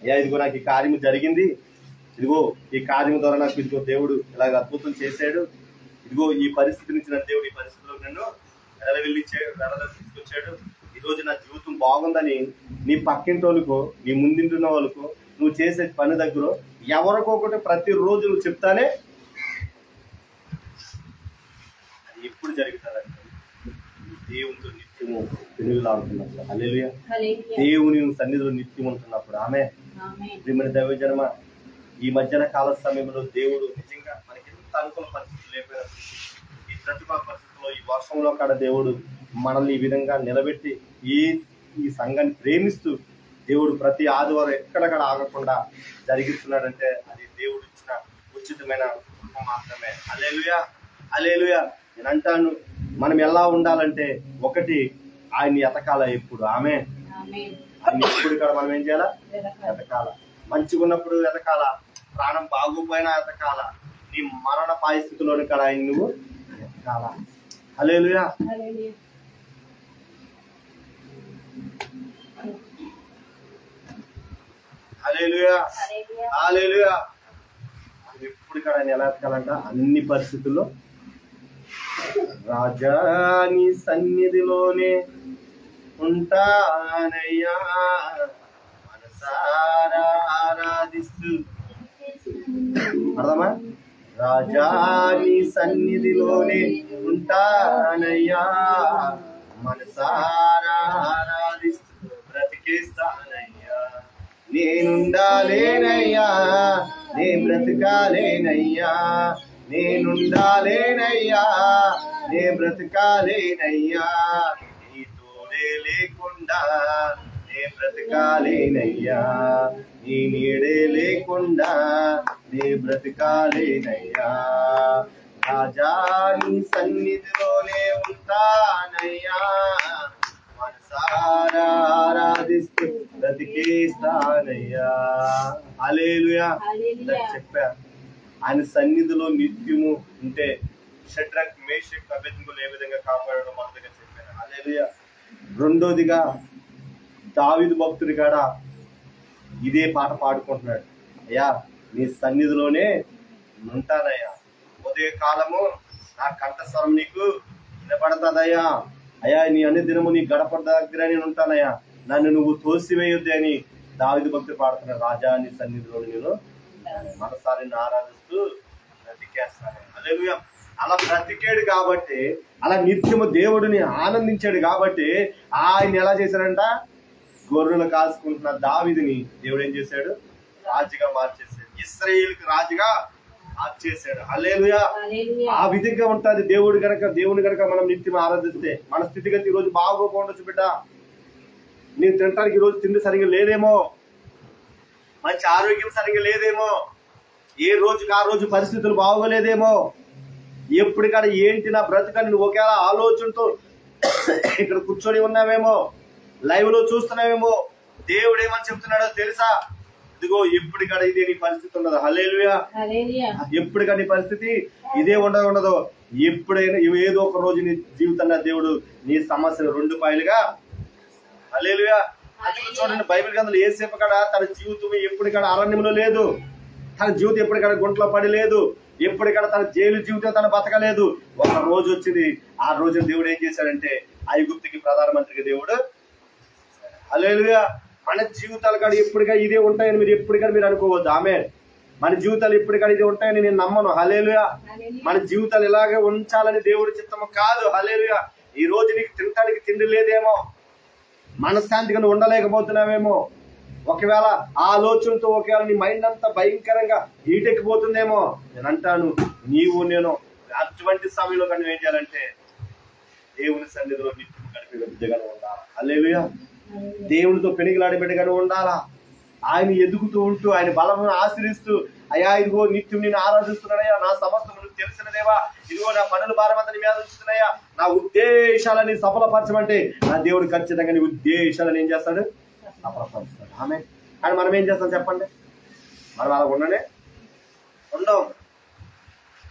అయ్యా ఇదిగో నాకు ఈ కార్యము జరిగింది, ఇదిగో ఈ కార్యం ద్వారా నాకు ఇదిగో దేవుడు ఇలాగ అద్భుతం చేశాడు, ఇదిగో ఈ పరిస్థితి నుంచి నన్ను దేవుడు ఈ పరిస్థితిలో నన్ను తీసుకొచ్చాడు, ఈ రోజు నా జీవితం బాగుందని నీ పక్కింటి వాళ్ళకో నీ ముందుంటున్న వాళ్ళకో నువ్వు చేసే పని దగ్గర ఎవరికొకటి ప్రతిరోజు నువ్వు చెప్తానే అది ఎప్పుడు జరుగుతుందంటే దేవునితో నిత్యము వెలుగులాడుతున్నప్పుడు. హల్లెలూయా. దేవుని సన్నిధిలో నిత్యం ఉంటున్నప్పుడు. ఆమె ప్రియమైన దైవజనమ, ఈ మధ్యాహ్న కాల సమయంలో దేవుడు నిజంగా మనకి ఎంత అనుకూల పరిస్థితులు లేకపోయినప్పుడు, ఈ ప్రతికూల పరిస్థితుల్లో ఈ వర్షంలో కాడ దేవుడు మనల్ని ఈ విధంగా నిలబెట్టి ఈ సంఘాన్ని ప్రేమిస్తూ దేవుడు ప్రతి ఆదివారం ఎక్కడక్కడ ఆగకుండా జరిగిస్తున్నాడంటే అది దేవుడు ఇచ్చిన ఉచితమైన కృప మాత్రమే. హల్లెలూయా. హల్లెలూయా. నేను అంటాను, మనం ఎలా ఉండాలంటే ఒకటి ఆయన్ని ఎతకాల ఎప్పుడు. ఆమె ఆయన ఎప్పుడు ఇక్కడ మనం ఏం చేయాలా? ఎతకాల. మంచిగా ఉన్నప్పుడు ఎతకాల, ప్రాణం బాగోపోయినా ఎతకాల, నీ మరణ పరిస్థితిలోని ఇక్కడ ఆయన నువ్వు ఎతకాల. హల్లెలూయా. హల్లెలూయా. హల్లెలూయా. ఎప్పుడు ఇక్కడ ఆయన ఎలా ఎతకాలంట? అన్ని పరిస్థితుల్లో రాజా నీ సన్నిధిలోనే ఉంటానయ్యా, మనసారా ఆరాధిస్తూ. అర్థమా? రాజా నీ సన్నిధిలోనే ఉంటానయ్యా, మనసారా ఆరాధిస్తూ బ్రతికేస్తానయ్యా. నేనుండాలేనయ్యా, నే బ్రతకాలేనయ్యా, నేనుండాలేనయ్యా, నే బ్రతకాలేనయ్యా, నీ తోడే లేకుండా నే బ్రతకాలేనయ్యా, నీ నీడే లేకుండా నే బ్రతకాలేనయ్యా. రాజా నీ సన్నిధిలోనే ఉంటానయ్యా, మనసారా ఆరాధిస్తూ బ్రతికేస్తానయ్యా. హల్లెలూయా. చెప్పా, ఆయన సన్నిధిలో నిత్యము ఉంటే షడ్రక్ మేషక్ అబేద్నెగోలు ఏ విధంగా కాపాడడం మొదటగా చెప్పాను. హల్లెలూయా. రెండోదిగా దావీదు భక్తుడి కాడ ఇదే పాట పాడుకుంటున్నాడు, అయ్యా నీ సన్నిధిలోనే ఉంటానయ్యా, ఉదయ కాలము నా కంఠస్వరం నీకు వినపడతాదయ్యా, అయ్యా నీ అన్ని దినము నీ గడప దగ్గర నేను ఉంటానయ్యా, నన్ను నువ్వు తోసివేయొద్దు అని దావీదు భక్తుడు పాడుతున్నాడు. రాజా నీ సన్నిధిలో నేను మనసారిని ఆరాధిస్తూ బ్రతికేస్తాను. హల్లెలూయా. అలా బ్రతికాడు కాబట్టి, అలా నిత్యము దేవుడిని ఆనందించాడు కాబట్టి ఆయన ఎలా చేశాడంట? గొర్రెలు కాసుకుంటున్న దావీదుని దేవుడు ఏం చేశాడు? రాజుగా మార్చేశాడు, ఇశ్రాయేలుకి రాజుగా మార్చేశాడు. హల్లెలూయా. ఆ విధంగా ఉంటుంది దేవుని గనక మనం నిత్యం ఆరాధిస్తే. మన స్థితిగతి ఈ రోజు బాగోకపోవచ్చు బిడ్డ, నేను తినడానికి ఈ రోజు తిండి సరిగ్గా లేదేమో, మంచి ఆరోగ్యం సరిగ్గా లేదేమో, ఏ రోజుకి ఆ రోజు పరిస్థితులు బాగోలేదేమో, ఎప్పటికాడ ఏంటి నా బ్రతకని నువ్వు ఒకేలా ఆలోచనతో ఇక్కడ కూర్చొని ఉన్నావేమో, లైవ్ లో చూస్తున్నావేమో. దేవుడు ఏమని చెప్తున్నాడో తెలుసా? ఇదిగో ఎప్పటికాడ ఇదే నీ పరిస్థితి ఉండదు. హల్లెలూయా. ఎప్పటికాడ నీ పరిస్థితి ఇదే ఉండదు. ఎప్పుడైనా ఏదో ఒక రోజు నీ జీవితంలో దేవుడు నీ సమస్యలు 2 పాయలుగా. హల్లెలూయా. అందుకు చూడండి, బైబిల్ గ్రంథంలో యేసేపు కాడ తన జీవితం ఎప్పటికాడ అరణ్యంలో లేదు, తన జీవితం ఎప్పటికాడ గుంటలో పడి లేదు, ఎప్పటికాడ తన జైలు జీవితం తన బతకలేదు. ఒక రోజు వచ్చింది, ఆ రోజు దేవుడు ఏం చేశాడంటే ఐగుప్తుకి ప్రధానమంత్రిగా దేవుడు. హల్లెలూయా. మన జీవితాలు కాడ ఎప్పటిగా ఇదే ఉంటాయని మీరు ఎప్పటికైనా మీరు అనుకోవద్దు. ఆమె మన జీవితాలు ఎప్పటికైనా ఇదే ఉంటాయని నేను నమ్మను. హల్లెలూయా. మన జీవితాలు ఇలాగే ఉంచాలని దేవుడి చిత్తము కాదు. హల్లెలూయా. ఈ రోజు నీకు తినడానికి తిండి లేదేమో, మనశ్శాంతిగా నువ్వు ఉండలేకపోతున్నావేమో, ఒకవేళ ఆలోచనతో ఒకవేళ నీ మైండ్ అంతా భయంకరంగా హీటెక్కిపోతుందేమో. నేను అంటాను, నీవు నేను అటువంటి సమయంలో కానీ ఏం చేయాలంటే దేవుని సన్నిధిలో నిత్యం గడిపే బిడ్డగానే ఉండాలా. హల్లెలూయా. దేవునితో పెనుగులాడే బిడ్డగానే ఉండాలా. ఆయన ఎదుగుతూ ఉంటూ ఆయన బలమును ఆశ్రయిస్తూ, అయ్యా ఇదిగో నిత్యం నేను ఆరాధిస్తున్నానయ్యా, నా సమస్తం నువ్వు తెలిసిన దేవా, ఇదిగో నా పనుల భారం అంతా నీ మీద ఉంచుతున్నాయా, నా ఉద్దేశాలని సఫలపరచమంటే నా దేవుడు ఖచ్చితంగా నీ ఉద్దేశాలను ఏం చేస్తాడు? సఫలపరుస్తాడు. ఆమె. కానీ మనం ఏం చేస్తాం చెప్పండి? మనం అలా ఉండనే ఉండవు.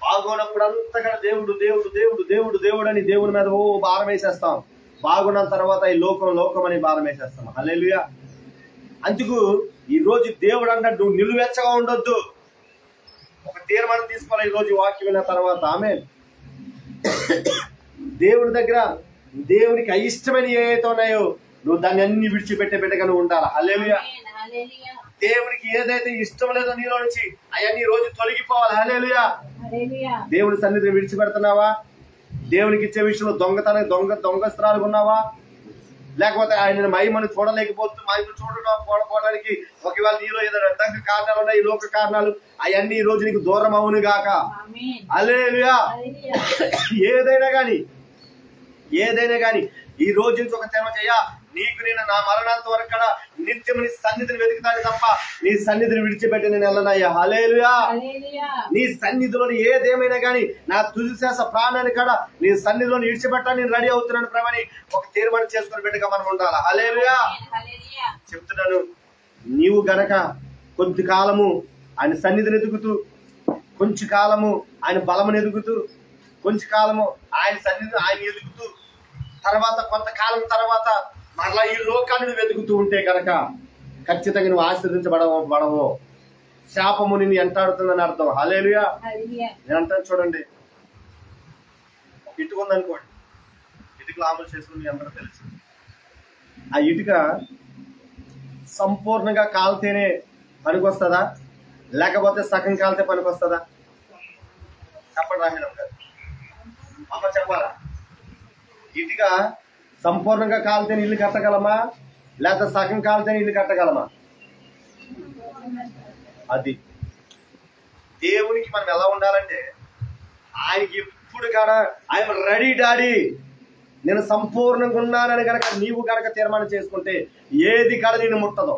బాగోనప్పుడు అంతగా దేవుడు దేవుడు దేవుడు దేవుడు దేవుడు అని దేవుని మీద భారం వేసేస్తాం. బాగున్న తర్వాత ఈ లోకం అని భారం వేసేస్తాం. హల్లెలూయా. అందుకు ఈ రోజు దేవుడు అన్నట్టు నువ్వు నిలువెచ్చగా ఉండొద్దు. ఒక తీర్మానం తీసుకోవాలి ఈ రోజు వాక్యం విన్న తర్వాత. ఆమె దేవుడి దగ్గర దేవునికి అయిష్టమైన ఏవైతే ఉన్నాయో నువ్వు దాన్ని అన్ని విడిచిపెట్టే బిడ్డగా నువ్వు ఉండాలి. హల్లెలూయా. దేవునికి ఏదైతే ఇష్టం లేదో నీలో నుంచి అవన్నీ రోజు తొలగిపోవాలి. హల్లెలూయా. దేవుని సన్నిధిని విడిచిపెడుతున్నావా? దేవునికి ఇచ్చే విషయంలో దొంగస్త్రాలు ఉన్నావా? లేకపోతే ఆయన మహిమను చూడకపోవడానికి ఒకవేళ నీలో ఏదైనా అడ్డంకి కారణాలు ఉన్నాయి, ఈ లోక కారణాలు, అవన్నీ ఈ రోజు నీకు దూరం అవును గాక. హల్లెలూయా. ఏదైనా గాని ఈ రోజు నుంచి ఒక తేమ చెయ్యా, నీకు నేను నా మరణాంత వరకు కూడా నిత్యం నీ సన్నిధిని వెతుకుతాను తప్ప నీ సన్నిధిని విడిచిపెట్టి నేను వెళ్ళనయ్యా. హల్లెలూయా. నీ సన్నిధిలో ఏదేమైనా గానీ నా తుది శ్వాస ప్రాణాన్ని కూడా నీ సన్నిధిలో విడిచిపెట్టాలని నేను రెడీ అవుతున్నాను ప్రభని ఒక తీర్మానం చేసుకుని బిడ్డగా మనం ఉండాలి. హల్లెలూయా. చెప్తున్నాను, నీవు గనక కొద్ది కాలము ఆయన సన్నిధిని ఎదుగుతూ, కొంచెం కాలము ఆయన బలమును ఎదుగుతూ, కొంచెం కాలము ఆయన సన్నిధిని ఆయన ఎదుగుతూ, తర్వాత కొంతకాలం తర్వాత మరలా ఈ లోకాన్ని వెతుకుతూ ఉంటే కనుక ఖచ్చితంగా నువ్వు ఆశీర్వదించబడవు. శాపము నిన్ను ఎంటాడుతుందని అర్థం. హల్లెలూయా. నేను అంటాను చూడండి, ఇటుక ఉందనుకోండి, ఇటుకలు ఆమలు చేసుకుని అందరూ తెలుసు. ఆ ఇటుక సంపూర్ణంగా కాలితేనే పనికొస్తుందా, లేకపోతే సగం కాలితే పనికొస్తుందా? చెప్పండి రాహిణం గారు, అమ్మ చెప్పాలా? ఇటుక సంపూర్ణంగా కాలితేనే ఇల్లు కట్టగలమా, లేకపోతే సగం కాలితేనే ఇల్లు కట్టగలమా? అది దేవునికి మనం ఎలా ఉండాలంటే, ఆయనకి ఎప్పుడు కాడా ఐఎమ్ రెడీ డాడీ, నేను సంపూర్ణంగా ఉన్నానని కనుక నీవు కనుక తీర్మానం చేసుకుంటే ఏది కాడ నేను ముట్టదు,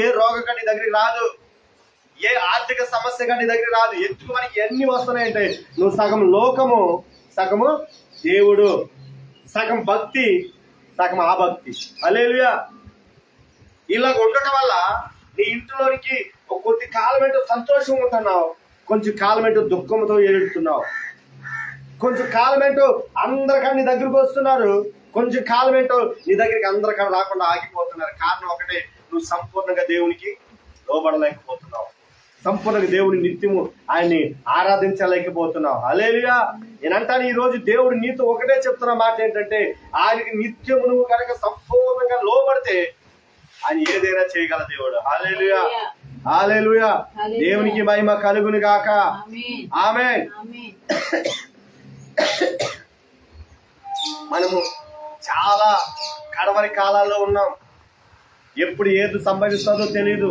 ఏ రోగం నీ దగ్గరికి రాదు, ఏ ఆర్థిక సమస్య నీ దగ్గర రాదు. ఎందుకు మనకి ఎన్ని వస్తున్నాయంటే నువ్వు సగం లోకము, సగము దేవుడు, సగం భక్తి, సగం ఆభక్తి. హల్లెలూయా. ఇలా ఉండటం వల్ల నీ ఇంట్లోనికి కొద్ది కాలం ఏంటో సంతోషంగా ఉంటున్నావు, కొంచెం కాలం ఏంటో దుఃఖంతో ఏడుతున్నావు, కొంచెం కాలం ఏంటో అందరికన్నా నీ దగ్గరకు వస్తున్నారు, కొంచెం కాలం ఏంటో నీ దగ్గరికి అందరికన్నా రాకుండా ఆగిపోతున్నారు. కారణం ఒకటే, నువ్వు సంపూర్ణంగా దేవునికి లోబడలేకపోతున్నావు, సంపూర్ణంగా దేవుని నిత్యము ఆయన్ని ఆరాధించలేకపోతున్నావు. హల్లెలూయా. నేనంటాను ఈ రోజు దేవుడు నీతో ఒకటే చెప్తున్న మాట ఏంటంటే, ఆయనకి నిత్యము నువ్వు కనుక సంపూర్ణంగా లోబడితే ఆయన ఏదైనా చేయగల దేవుడు. హల్లెలూయా. హల్లెలూయా. దేవునికి మహిమ కలుగును గాక. ఆమేన్. మనము చాలా కడవరి కాలాల్లో ఉన్నాం. ఎప్పుడు ఏది సంభవిస్తుందో తెలీదు,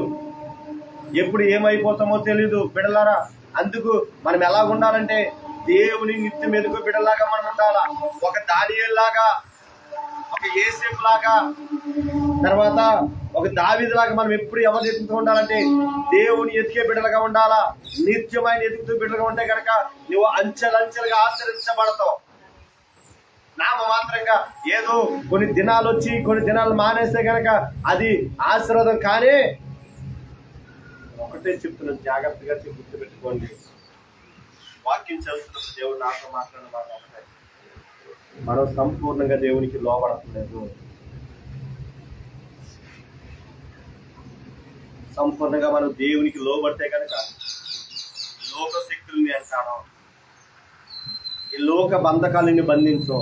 ఎప్పుడు ఏమైపోతామో తెలీదు బిడ్డలారా. అందుకు మనం ఎలా ఉండాలంటే దేవుని నిత్యం ఎదుగు బిడ్డలాగా మనం ఉండాలా. ఒక దానియేలులాగా, ఒక యేసేపు లాగా, తర్వాత ఒక దావీదు లాగా మనం ఎప్పుడు ఎవరు ఎదుగుతూ ఉండాలంటే దేవుని ఎదిగే బిడ్డలుగా ఉండాలా. నిత్యమైన ఎదుగుతూ బిడ్డలుగా ఉంటే కనుక నువ్వు అంచెలంచెలుగా ఆచరించబడతావు. నామమాత్రంగా ఏదో కొన్ని దినాలు వచ్చి కొన్ని దినాలు మానేస్తే కనుక అది ఆశీర్వాదం. కానీ ఒకటే చెప్తున్నాను, జాగ్రత్తగా గుర్తుపెట్టుకోండి. వాక్యం చదువుతున్నప్పుడు దేవుడు నాతో మాట్లాడిన మాట ఒకటే, మనం సంపూర్ణంగా దేవునికి లోబడట్లేదు. సంపూర్ణంగా మనం దేవునికి లోబడితే కనుక లోక శక్తుల్ని అంటాడు, ఈ లోక బంధకాలని బంధించో,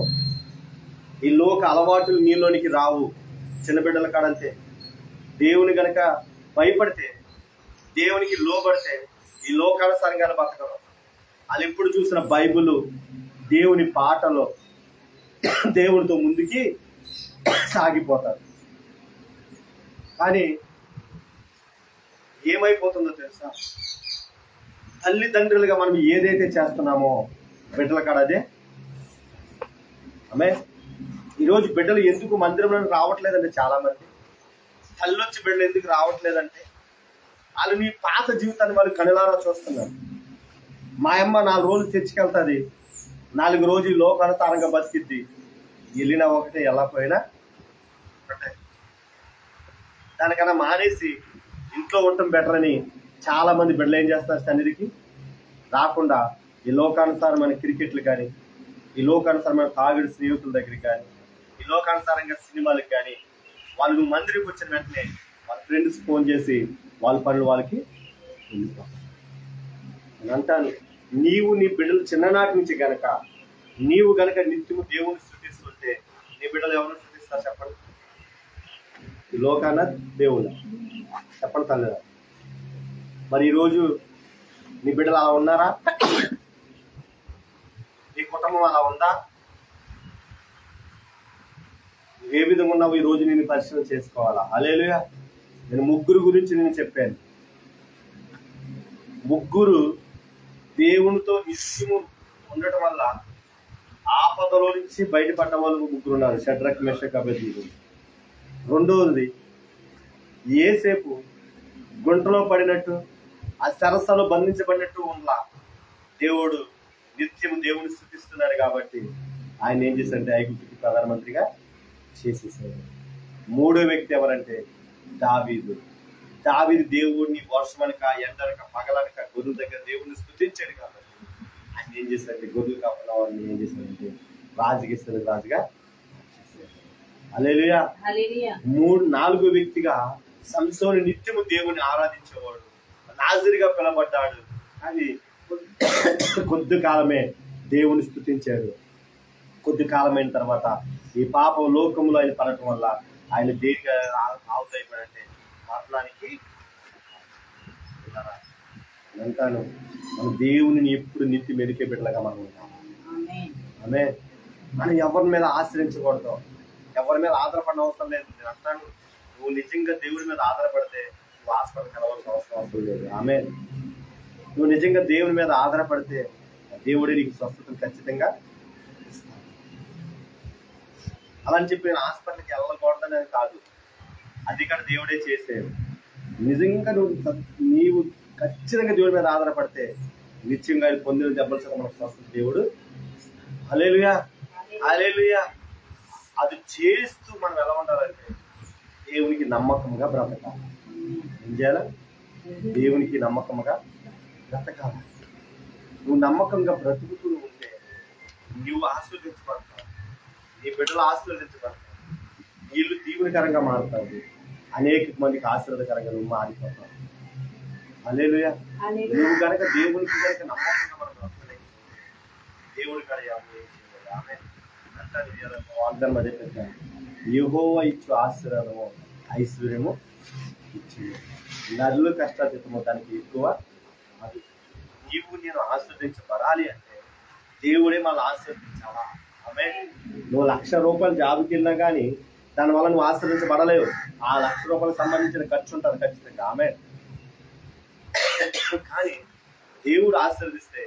ఈ లోక అలవాటులు నీలోనికి రావు. చిన్న బిడ్డల కాడంతే. దేవుని గనక భయపడితే, దేవునికి లోబడితే ఈ లోకానుసారంగా బతకడం. వాళ్ళు ఎప్పుడు చూసిన బైబిల్, దేవుని పాటలో దేవునితో ముందుకి సాగిపోతారు. కానీ ఏమైపోతుందో తెలుసా, తల్లిదండ్రులుగా మనం ఏదైతే చేస్తున్నామో బిడ్డల కాడ అదే. ఆమె ఈరోజు బిడ్డలు ఎందుకు మందిరంలో రావట్లేదంటే, చాలా మంది తల్లొచ్చి బిడ్డలు ఎందుకు రావట్లేదంటే వాళ్ళు నీ పాత జీవితాన్ని వాళ్ళు కనులారా చూస్తున్నారు. మా అమ్మ 4 రోజులు తెచ్చుకెళ్తుంది, 4 రోజులు లోకానుసారంగా బతికిద్ది, వెళ్ళినా ఒకటే వెళ్ళకపోయినా ఒకటే. దానికన్నా మానేసి ఇంట్లో ఉండటం బెటర్ అని చాలా మంది బిడ్డలు ఏం చేస్తారు, సన్నిధికి రాకుండా ఈ లోకానుసారమైన క్రికెట్లు కానీ, ఈ లోకానుసారమైన తాగుడు స్నేహితుల దగ్గరికి కానీ, ఈ లోకానుసారంగా సినిమాలకు కానీ వాళ్ళు మందిరికి వచ్చిన వెంటనే వాళ్ళ ఫ్రెండ్స్ ఫోన్ చేసి వాళ్ళ పనులు వాళ్ళకి వెళ్ళిపోతారు. నేను అంటాను, నీవు నీ బిడ్డలు చిన్ననాటి నుంచి గనక నీవు గనక నిత్యము దేవుని స్తుతిస్తుంటే నీ బిడ్డలు ఎవరు స్తుతిస్తారు చెప్పండి? ఈ లోకాన దేవుళ్ళ చెప్పండి తల్లి. మరి ఈరోజు నీ బిడ్డలు అలా ఉన్నారా? నీ కుటుంబం అలా ఉందా? ఏ విధంగా ఉన్నావు ఈ రోజు నేను పరిశీలన చేసుకోవాలా? హల్లెలూయా. నేను ముగ్గురు గురించి నేను చెప్పాను. ముగ్గురు దేవునితో నిత్యము ఉండటం వల్ల ఆపదలో నుంచి బయటపడ్డ వాళ్ళు ముగ్గురు ఉన్నారు, షడ్రక్, మెషక్, అబేద్నెగో. రెండవది, యేసేపు గుంటలో పడినట్టు ఆ సరస్సులో బంధించబడినట్టు ఉందా, దేవుడు నిత్యం దేవుని స్తుతిస్తున్నాడు కాబట్టి ఆయన ఏం చేశారంటే ఐగుప్తుకి ప్రధానమంత్రిగా చేసేసాడు. మూడో వ్యక్తి ఎవరంటే దావీదు. దావీదు దేవుడిని వర్షమనక, ఎండనక, పగలనక గొర్రెల దగ్గర దేవుడిని స్తుతించాడు కాబట్టి ఆయన ఏం చేశారంటే గొర్రెలు కాపుల వారిని ఏం చేశారంటే రాజుకి ఇస్తారు, రాజుగా. హల్లెలూయా. నాలుగో వ్యక్తిగా సంసోను నిత్యము దేవుని ఆరాధించేవాడు, నాజరుగా పిలబడ్డాడు. కానీ కొద్ది కాలమే దేవుని స్తుతించాడు. కొద్ది కాలమైన తర్వాత ఈ పాపం లోకంలో ఆయన పడటం వల్ల ఆయన దేనిగా ఆవుతైపోయాడంటే మరణానికి. అంటాను, మన దేవుని ఎప్పుడు నిత్యం మెరికే బిడ్డలుగా మనం ఉంటాం. ఆమె మనం ఎవరి మీద ఆశ్రయించకూడదు, ఎవరి మీద ఆధారపడిన అవసరం లేదు. నేను అంటాను, నువ్వు నిజంగా దేవుడి మీద ఆధారపడితే నువ్వు హాస్పిటల్ కలవాల్సిన అవసరం లేదు. ఆమె నువ్వు నిజంగా దేవుని మీద ఆధారపడితే దేవుడే నీకు స్వస్థతను ఖచ్చితంగా ఇస్తాడు. అలా అని చెప్పి నేను హాస్పిటల్కి వెళ్ళకూడదని కాదు, అది ఇక్కడ దేవుడే చేసేది. నిజంగా నీవు ఖచ్చితంగా దేవుడి మీద ఆధారపడితే నిత్యంగా పొందిన దెబ్బల చేత మనకు స్వస్థత దేవుడు. హల్లెలూయా, హల్లెలూయా. అది చేస్తూ మనం ఎలా ఉండాలంటే దేవునికి నమ్మకంగా బ్రతకాలి. ఏం చేయాలి? దేవునికి నమ్మకంగా బ్రతకాలి. నువ్వు నమ్మకంగా బ్రతుకుతూ ఉంటే నువ్వు ఆశీర్వదించబడతావు, నీ బిడ్డలు ఆశీర్వదించబడతావు, వీళ్ళు దీవునికరంగా మారుతావు, అనేక మందికి ఆశీర్వాదకరంగా నువ్వు మారిపోతావు. హల్లెలూయా. నువ్వు కనుక దేవునికి కనుక నమ్మకంగా మనం బ్రతకలేదు, దేవుని కాడ ఆమె అంటారు వాగ్దానం అదే పెట్టాను, యెహోవా ఇచ్చు ఆశీర్వాదము ఐశ్వర్యము ఇచ్చింది, నరులు కష్టాతీతము దానికి ఎక్కువ. అది నీవు నేను ఆస్వాదించబడాలి అంటే దేవుడే మళ్ళీ ఆస్వాదించాలా. ఆమె నువ్వు 1,00,000 రూపాయలు జాబ్కి వెళ్ళినా కానీ దానివల్ల నువ్వు ఆస్వాదించబడలేవు. ఆ 1,00,000 రూపాయలకు సంబంధించిన ఖర్చు ఉంటుంది ఖచ్చితంగా. ఆమె కానీ దేవుడు ఆశీర్వదిస్తే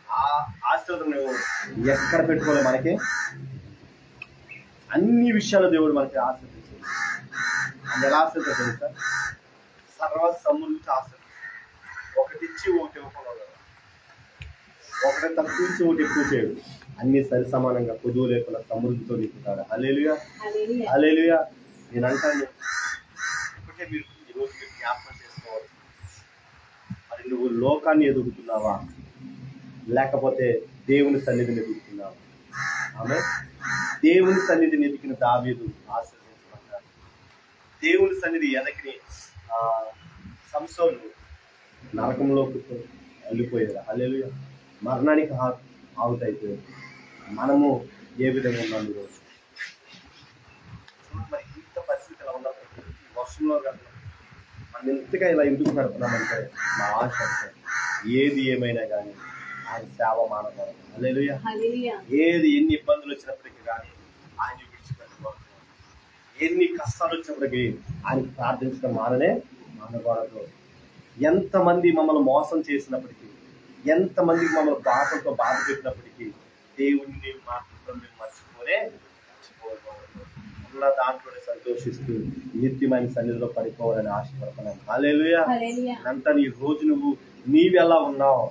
ఆ ఆశీర్వాదం నువ్వు ఎక్కడ పెట్టుకోవాలి? మనకి అన్ని విషయాలు దేవుడు మనకి ఆశీర్వదించాడు. అది ఎలా ఆశీర్వదించాడు తెలుసా? సర్వ సమృద్ధి ఆశీర్వదించాడు. ఒకటి ఇచ్చి ఒకటి ఇవ్వకూడదు, ఒకటి తప్పించి ఒకటి ఎక్కువ చేయడు, అన్ని సరి సమానంగా పొదువు లేకుండా సమృద్ధితో నింపుతాడు. హల్లెలూయా, హల్లెలూయా. నేను అంటాను, ఒకటే మీరు ఈరోజు మీరు జ్ఞాపకం చేసుకోవాలి. మరి నువ్వు లోకాన్ని ఎదుగుతున్నావా లేకపోతే దేవుని సన్నిధిని ఎదుగుతున్నావా? ఆమె దేవుని సన్నిధిని ఎదిగిన దావీదు ఆశీర్వదించబడ్డాడు. దేవుని సన్నిధి ఎదగిని సంసోను నరకంలోకి వెళ్ళిపోయారు. హల్లెలూయా. మరణానికి ఆవుతైపోయారు. మనము ఏ విధంగా ఉన్నాం ఈరోజు? మరి ఇంత పరిస్థితి ఎలా ఉన్నప్పుడు వర్షంలో కదా మనం ఇంతగా ఇలా ఎందుకు పెడుతున్నామంటే మా ఆశ అంటే ఏది ఏమైనా కానీ ఆయన సేవ మానకూడదు. హల్లెలూయా. ఏది ఎన్ని ఇబ్బందులు వచ్చినప్పటికీ కానీ ఆయన విడిచిపెట్టకూడదు. ఎన్ని కష్టాలు వచ్చినప్పటికీ ఆయనకి ప్రార్థించడం మానకూడదు. ఎంతమంది మమ్మల్ని మోసం చేసినప్పటికీ, ఎంతమందికి మమ్మల్ని బాధతో బాధ పెట్టినప్పటికీ దేవుడిని మాత్రం మేము మర్చిపోనే ఉన్న దాంట్లోనే సంతోషిస్తూ నిత్యమైన సన్నిధిలో పడిపోవాలని ఆశపడుతున్నాను. హల్లెలూయా. అంతా నీ రోజు నీవు ఎలా ఉన్నావు,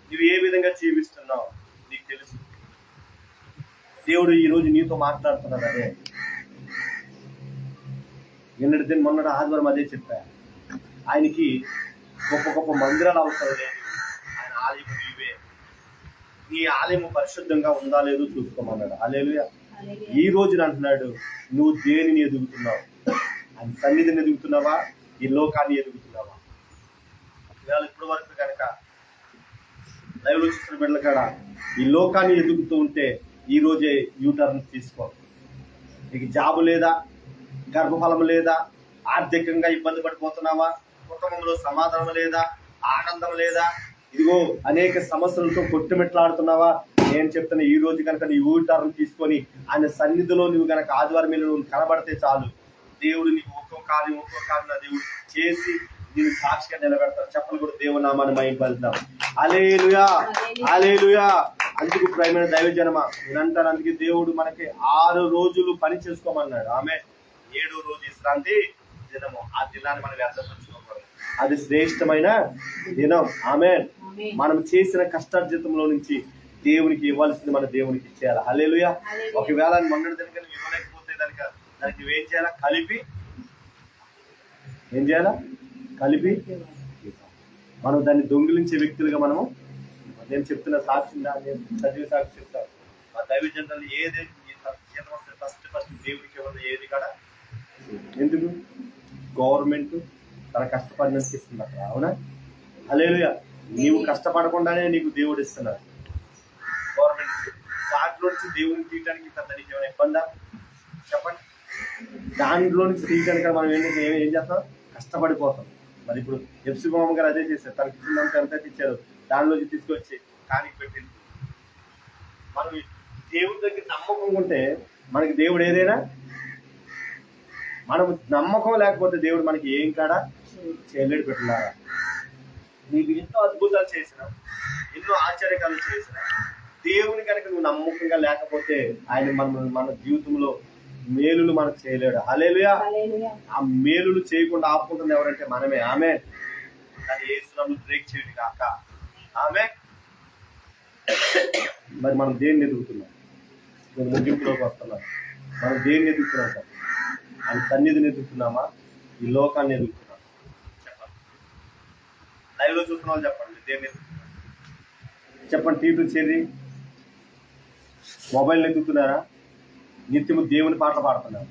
నువ్వు ఏ విధంగా జీవిస్తున్నావు నీకు తెలుసు. దేవుడు ఈ రోజు నీతో మాట్లాడుతున్నాడు. అదే మొన్నటి ఆదివారం అదే చెప్పా. ఆయనకి గొప్ప గొప్ప మందిరాలు అవసరం లేదు, ఆయన ఆలయం నీవే. నీ ఆలయం పరిశుద్ధంగా ఉందా లేదో చూసుకోమన్నాడు. హల్లెలూయా. ఈ రోజున అంటున్నాడు, నువ్వు దేనిని ఎదుగుతున్నావు? ఆయన సన్నిధిని ఎదుగుతున్నావా, ఈ లోకాన్ని ఎదుగుతున్నావా? ఇప్పటి వరకు కనుక లైవ్ లో చూసిన బిడ్డల కాడ ఈ లోకాన్ని ఎదుగుతూ ఉంటే ఈ రోజే యూటర్న్ తీసుకో. నీకు జాబు లేదా, గర్భఫలం లేదా, ఆర్థికంగా ఇబ్బంది పడిపోతున్నావా, కుటుంబంలో సమాధానం లేదా, ఆనందం లేదా, ఇదిగో అనేక సమస్యలతో కొట్టుమిట్లాడుతున్నావా? నేను చెప్తున్నా, ఈ రోజు కనుక నీ యూటర్న్ తీసుకొని ఆయన సన్నిధిలో నువ్వు కనుక ఆదివారం మీద నువ్వు కనబడితే చాలు, దేవుడు నీకు ఒక్కో కార్యం నా దేవుడు చేసి నేను సాక్షిగా నిలబెడతాను. చెప్పలు కూడా దేవుని నామాన్ని మహిమపరుద్దాం. హల్లెలూయా, హల్లెలూయా. అందుకు ప్రియమైన దైవజనమ నేనంటాను, అందుకే దేవుడు మనకి 6 రోజులు పని చేసుకోమన్నాడు. ఆమె 7వ రోజు విశ్రాంతి దినము. ఆ దినాన్ని మనం వ్యర్థపరచుకోకూడదు, అది శ్రేష్టమైన దినం. ఆమె మనం చేసిన కష్టార్జితంలో నుంచి దేవునికి ఇవ్వాల్సింది మన దేవునికి ఇచ్చేయాలి. హల్లెలూయా. ఒకవేళ మొన్నటి దిన ఇవ్వలేకపోతే దానికి నువ్వేం చేయాలా? ఏం చేయాలా? కలిపి మనం దాన్ని దొంగిలించే వ్యక్తులుగా మనము, నేను చెప్తున్న సాక్షి, సజీవ సాక్షి చెప్తాను. మా దైవజనులు ఏది ఫస్ట్ దేవుడికి ఇవ్వదు ఏది కూడా. ఎందుకు? గవర్నమెంట్ తన కష్టపడినందుకు ఇస్తుంది అక్కడ. అవునా? హల్లెలూయా. నీవు కష్టపడకుండానే నీకు దేవుడు ఇస్తున్నాడు. గవర్నమెంట్ దాంట్లో నుంచి దేవుడిని తీయడానికి నీకు ఏమైనా ఇబ్బందా? చెప్పండి. దాంట్లో నుంచి తీయడానికి మనం ఏం చేస్తాం? కష్టపడిపోతాం. మరి ఇప్పుడు ఎఫ్సి మామ గారు అదే చేశారు. తనకి ఇచ్చినంత ఎంత ఇచ్చారు, దానిలోంచి తీసుకొచ్చి కానికి పెట్టింది. మనం దేవుడి దగ్గర నమ్మకం ఉంటే మనకి దేవుడు ఏదైనా, మనం నమ్మకం లేకపోతే దేవుడు మనకి ఏం కాడా చేయలేడు. పెట్టినారా? నీకు ఎన్నో అద్భుతాలు చేసిన, ఎన్నో ఆశ్చర్యకాలు చేసిన దేవుని కనుక నువ్వు నమ్మకంగా లేకపోతే ఆయన మన జీవితంలో మేలులు మనకు చేయలేడు. హల్లెలూయా. ఆ మేలులు చేయకుండా ఆపుకుంటుంది ఎవరంటే మనమే. ఆమె దాన్ని యేసునామములో బ్రేక్ చేయండి కాక. ఆమె మరి మనం దేన్ని ఎదుగుతున్నాం? ముగింపులోకి వస్తున్నాం. మనం దేన్ని ఎదుగుతున్నాం సార్? ఆయన సన్నిధిని ఎదుగుతున్నామా, ఈ లోకాన్ని ఎదుగుతున్నాం? చెప్పండి. లైవ్ లో చూస్తున్న వాళ్ళు చెప్పండి, దేన్ని ఎదుగుతున్నారు? చెప్పండి. టీవీ చేరి మొబైల్ ఎదుగుతున్నారా? నిత్యము దేవుని పాటలు పాడుతున్నారు.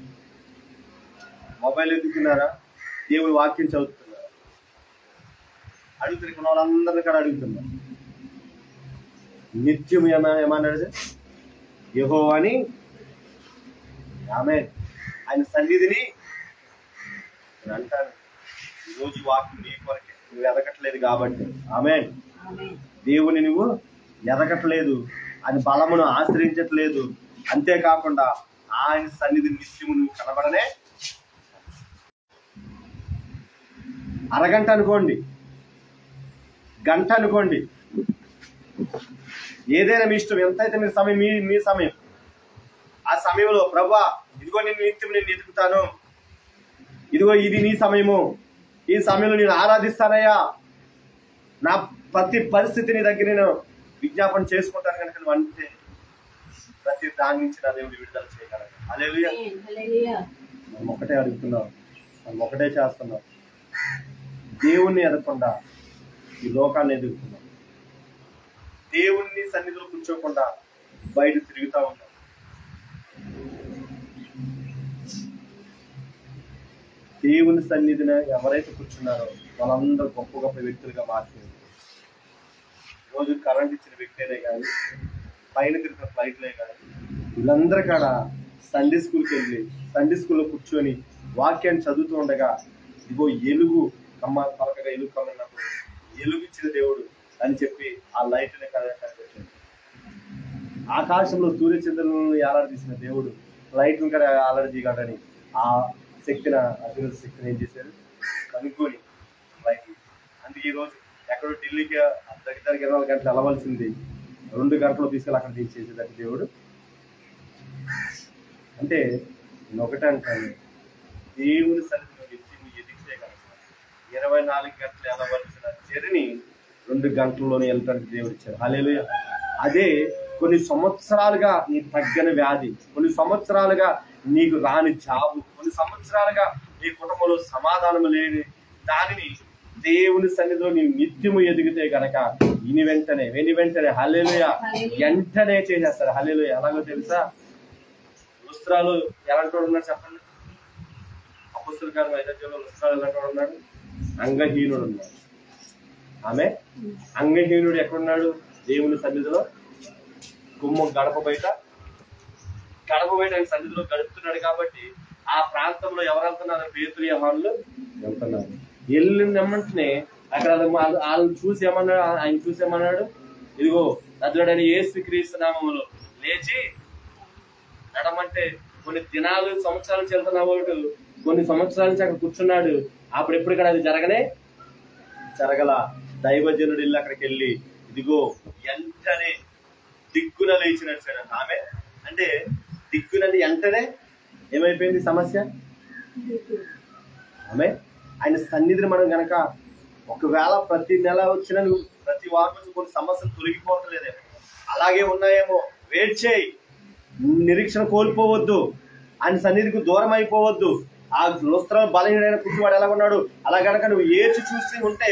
మొబైల్ ఎదుగుతున్నారా? దేవుని వాక్యం చదువుతున్నారు. అడుగుతున్న వాళ్ళందరినీ కూడా అడుగుతున్నారు. నిత్యం ఏమన్నాడు? యెహోవా అని. ఆమె ఆయన సన్నిధిని అంటాను. ఈరోజు వాక్యం నీ కొరకే, నువ్వు ఎదగట్లేదు కాబట్టి. ఆమె దేవుని నువ్వు ఎదగట్లేదు, ఆయన బలమును ఆశ్రయించట్లేదు. అంతేకాకుండా ఆయన సన్నిధి నిత్యము నువ్వు కనబడనే. అరగంట అనుకోండి, గంట అనుకోండి, ఏదైనా మీ ఇష్టం, ఎంతైతే మీ సమయం, మీ సమయం. ఆ సమయంలో ప్రభువా ఇదిగో నేను నిత్యం నేను ఎదుగుతాను, ఇదిగో ఇది నీ సమయము, ఈ సమయంలో నేను ఆరాధిస్తానయ్యా, నా ప్రతి పరిస్థితిని దగ్గర నేను విజ్ఞాపన చేసుకుంటాను కనుక నువ్వు అంటే ప్రతి దాని నుంచి నా దేవుడు విడుదల చేయగలరు. హల్లెలూయా. మనం ఒకటే అడుగుతున్నాం, మనం ఒకటే చేస్తున్నాం. దేవుణ్ణి ఎదగకుండా ఈ లోకాన్ని ఎదుగుతున్నాం. దేవుణ్ణి సన్నిధిలో కూర్చోకుండా బయట తిరుగుతూ ఉన్నాం. దేవుని సన్నిధిని ఎవరైతే కూర్చున్నారో వాళ్ళందరూ గొప్ప గొప్ప వ్యక్తులుగా మార్చారు. రోజు కరెంట్ ఇచ్చిన వ్యక్తులే కానీ, పైన తిరిగిన ఫ్లైట్లే కానీ, వీళ్ళందరూ కాడ సండే స్కూల్కి వెళ్ళి సండే స్కూల్లో కూర్చొని వాక్యాన్ని చదువుతూ ఉండగా ఇదిగో ఎలుగు కమ్మ పలకగా ఎలుగు కమ్మన్నప్పుడు ఎలుగు ఇచ్చిన దేవుడు అని చెప్పి ఆ లైట్ని కనిపెట్టాడు. ఆకాశంలో సూర్యచంద్రులను ఏలాడదీసిన దేవుడు లైట్ని కూడా ఆలడదీయగలడని ఆ శక్తిని, అతిథి శక్తిని ఏం చేశారు? కనుక్కొని లైట్. అందుకే ఈరోజు ఎక్కడో ఢిల్లీకి దగ్గర 24 గంటలు వెళ్ళవలసింది 2 గంటలు తీసుకెళ్ళి అక్కడ తీసేసేటట్టు దేవుడు అంటే నేను ఒకటే అంటాను, దేవుని సన్నిధిలో నిత్యం ఎదిగితే కనుక 24 గంటలు వెళ్ళవలసిన చర్యని 2 గంటల్లోనే వెళ్ళటానికి దేవుడు ఇచ్చారు. హల్లెలూయా. అదే కొన్ని సంవత్సరాలుగా నీ తగ్గని వ్యాధి, కొన్ని సంవత్సరాలుగా నీకు రాని జాబు, కొన్ని సంవత్సరాలుగా నీ కుటుంబంలో సమాధానం లేని దానిని దేవుని సన్నిధిలో నీవు నిత్యము ఎదిగితే గనక విని వెంటనే హల్లెలూయా వెంటనే చేసేస్తారు. హల్లెలూయా. ఎలాగో తెలుసా? లుస్త్రాలు ఎలాంటి వాడు ఉన్నాడు చెప్పండి. అపొస్తలుల కార్యం 5వ అధ్యాయంలో లుస్త్రాలు ఎలాంటి వాడు ఉన్నాడు? అంగహీనుడు ఉన్నాడు. ఆమె అంగహీనుడు ఎక్కడున్నాడు? దేవుని సన్నిధిలో గడప బయట ఆయన సన్నిధిలో గడుపుతున్నాడు. కాబట్టి ఆ ప్రాంతంలో ఎవరు వెళ్తున్నారు? పేతురు యోహానులు వెళ్తున్నారు. వెళ్ళినమ్మంటనే అక్కడ వాళ్ళని చూసి ఏమన్నాడు? ఆయన చూసి ఏమన్నాడు? ఇదిగో నజరుడైన యేసుక్రీస్తు నామములో లేచి నడమంటే కొన్ని దినాలు సంవత్సరాలు చెల్తున్న వాడు కొన్ని సంవత్సరాల నుంచి అక్కడ కూర్చున్నాడు. అప్పుడు ఎప్పుడు ఇక్కడ అది జరగల. దైవజనుడు వెళ్ళి అక్కడికి వెళ్ళి ఇదిగో వెంటనే దిక్కున లేచినట్టు. ఆమె అంటే దిక్కునంటే వెంటనే ఏమైపోయింది సమస్య? ఆమె ఆయన సన్నిధిని మనం గనక ఒకవేళ ప్రతి నెల వచ్చిన ప్రతి వారం నుంచి కొన్ని సమస్యలు తొలగిపోవట్లేదేమో, అలాగే ఉన్నాయేమో, వెయిట్ చేయి. నిరీక్షణ కోల్పోవద్దు. ఆయన సన్నిధికి దూరం అయిపోవద్దు. ఆ లుస్త్రాలు బలహీనైన కుట్టివాడు ఎలా ఉన్నాడు అలా గనక నువ్వు ఏచి చూసి ఉంటే